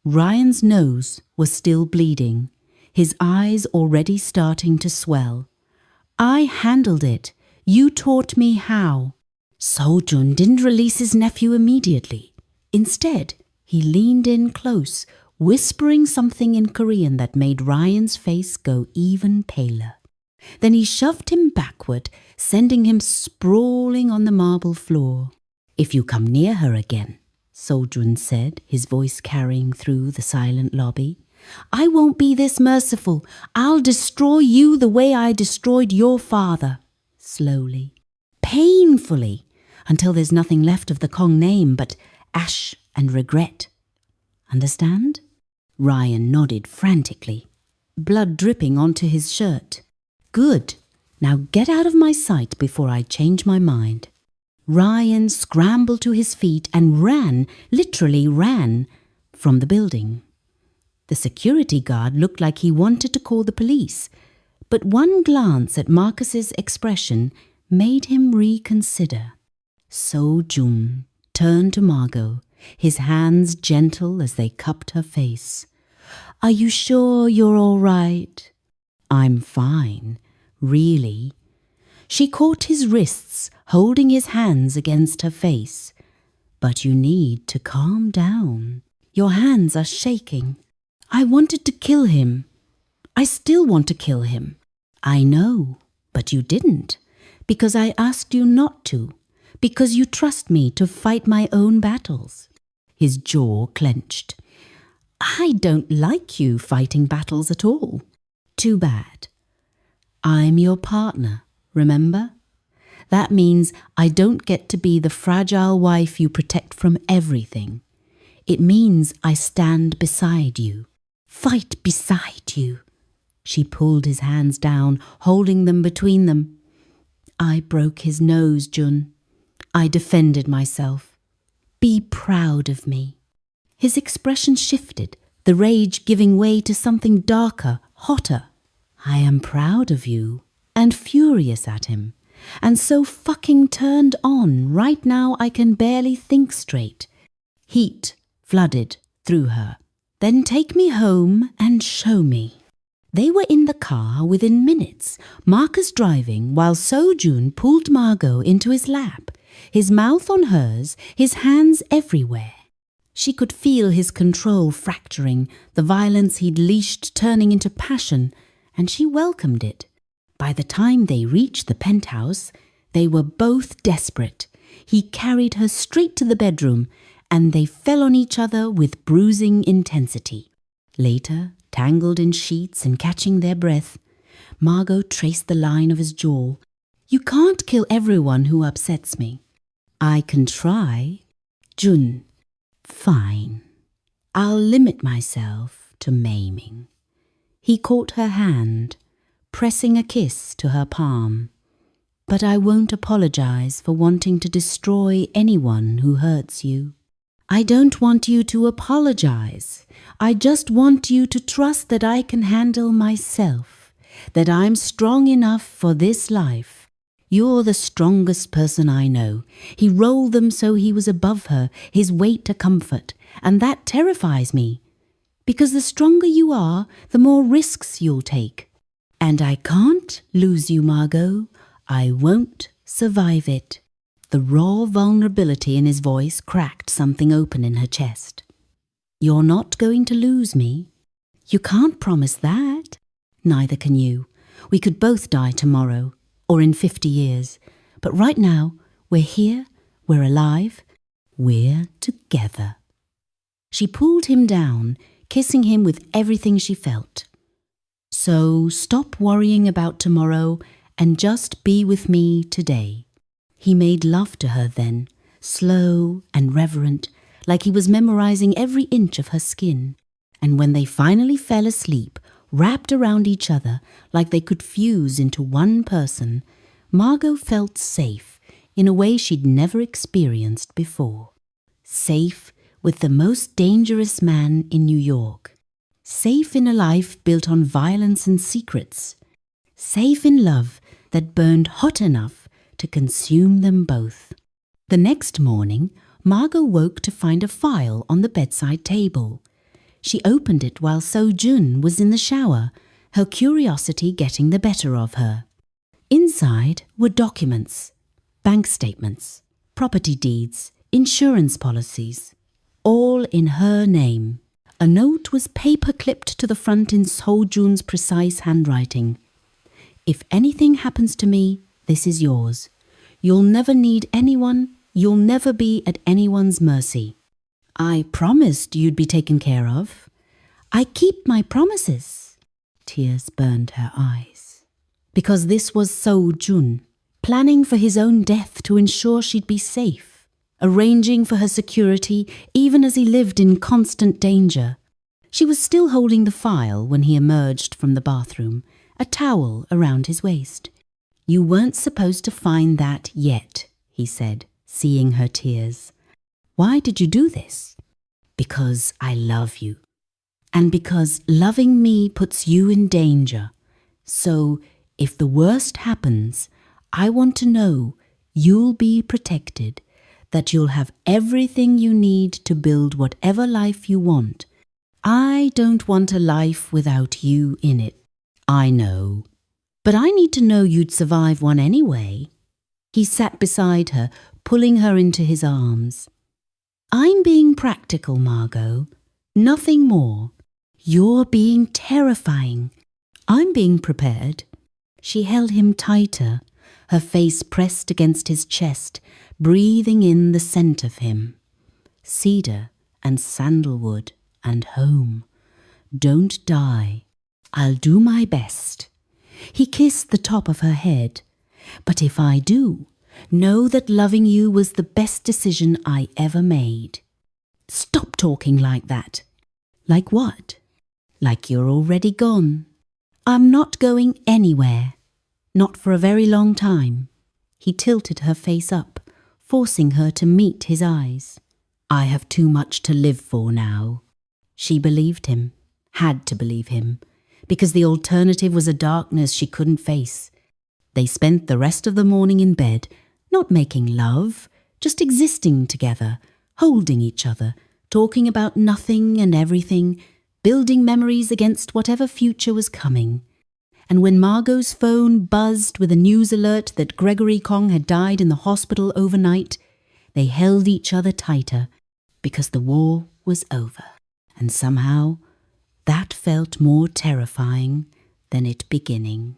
Ryan's nose was still bleeding, his eyes already starting to swell. I handled it. You taught me how. Seou Jun didn't release his nephew immediately. Instead, he leaned in close, whispering something in Korean that made Ryan's face go even paler. Then he shoved him backward, sending him sprawling on the marble floor. If you come near her again, Seou Jun said, his voice carrying through the silent lobby, I won't be this merciful. I'll destroy you the way I destroyed your father. Slowly, painfully, until there's nothing left of the Kong name but ash and regret. Understand? Ryan nodded frantically, blood dripping onto his shirt. Good. Now get out of my sight before I change my mind. Ryan scrambled to his feet and ran, literally ran, from the building. The security guard looked like he wanted to call the police, but one glance at Marcus's expression made him reconsider. Seou Jun turned to Margot, his hands gentle as they cupped her face. Are you sure you're all right? I'm fine, really. She caught his wrists, holding his hands against her face. But you need to calm down. Your hands are shaking. I wanted to kill him. I still want to kill him. I know, but you didn't, because I asked you not to, because you trust me to fight my own battles. His jaw clenched. I don't like you fighting battles at all. Too bad. I'm your partner, remember? That means I don't get to be the fragile wife you protect from everything. It means I stand beside you. Fight beside you. She pulled his hands down, holding them between them. I broke his nose, Jun. I defended myself. Be proud of me. His expression shifted, the rage giving way to something darker, hotter. I am proud of you, and furious at him, and so fucking turned on right now I can barely think straight. Heat flooded through her. Then take me home and show me. They were in the car within minutes, Marcus driving while Seou Jun pulled Margot into his lap, his mouth on hers, his hands everywhere. She could feel his control fracturing, the violence he'd leashed turning into passion, and she welcomed it. By the time they reached the penthouse, they were both desperate. He carried her straight to the bedroom, and they fell on each other with bruising intensity. Later, tangled in sheets and catching their breath, Margot traced the line of his jaw. You can't kill everyone who upsets me. I can try. Jun. Fine. I'll limit myself to maiming. He caught her hand, pressing a kiss to her palm. But I won't apologize for wanting to destroy anyone who hurts you. I don't want you to apologize. I just want you to trust that I can handle myself, that I'm strong enough for this life. You're the strongest person I know. He rolled them so he was above her, his weight a comfort, and that terrifies me. Because the stronger you are, the more risks you'll take. And I can't lose you, Margot. I won't survive it. The raw vulnerability in his voice cracked something open in her chest. You're not going to lose me. You can't promise that. Neither can you. We could both die tomorrow, or in 50 years. But right now, we're here, we're alive, we're together. She pulled him down, kissing him with everything she felt. So stop worrying about tomorrow and just be with me today. He made love to her then, slow and reverent, like he was memorizing every inch of her skin. And when they finally fell asleep, wrapped around each other like they could fuse into one person, Margot felt safe in a way she'd never experienced before. Safe with the most dangerous man in New York. Safe in a life built on violence and secrets. Safe in love that burned hot enough to consume them both. The next morning, Margot woke to find a file on the bedside table. She opened it while Seou Jun was in the shower, her curiosity getting the better of her. Inside were documents, bank statements, property deeds, insurance policies, all in her name. A note was paper-clipped to the front in Seou Jun's precise handwriting. "If anything happens to me, this is yours. You'll never need anyone, you'll never be at anyone's mercy. I promised you'd be taken care of. I keep my promises." Tears burned her eyes. Because this was Seou Jun, planning for his own death to ensure she'd be safe, arranging for her security even as he lived in constant danger. She was still holding the file when he emerged from the bathroom, a towel around his waist. "You weren't supposed to find that yet," he said, seeing her tears. "Why did you do this?" "Because I love you. And because loving me puts you in danger. So, if the worst happens, I want to know you'll be protected, that you'll have everything you need to build whatever life you want. I don't want a life without you in it. I know. But I need to know you'd survive one anyway." He sat beside her, pulling her into his arms. "I'm being practical, Margot. Nothing more. You're being terrifying. I'm being prepared." She held him tighter, her face pressed against his chest, breathing in the scent of him. Cedar and sandalwood and home. "Don't die. I'll do my best." He kissed the top of her head. "But if I do, know that loving you was the best decision I ever made." "Stop talking like that." "Like what?" "Like you're already gone." "I'm not going anywhere. Not for a very long time." He tilted her face up, forcing her to meet his eyes. "I have too much to live for now." She believed him, had to believe him, because the alternative was a darkness she couldn't face. They spent the rest of the morning in bed, not making love, just existing together, holding each other, talking about nothing and everything, building memories against whatever future was coming. And when Margot's phone buzzed with a news alert that Gregory Kong had died in the hospital overnight, they held each other tighter because the war was over. And somehow that felt more terrifying than it beginning.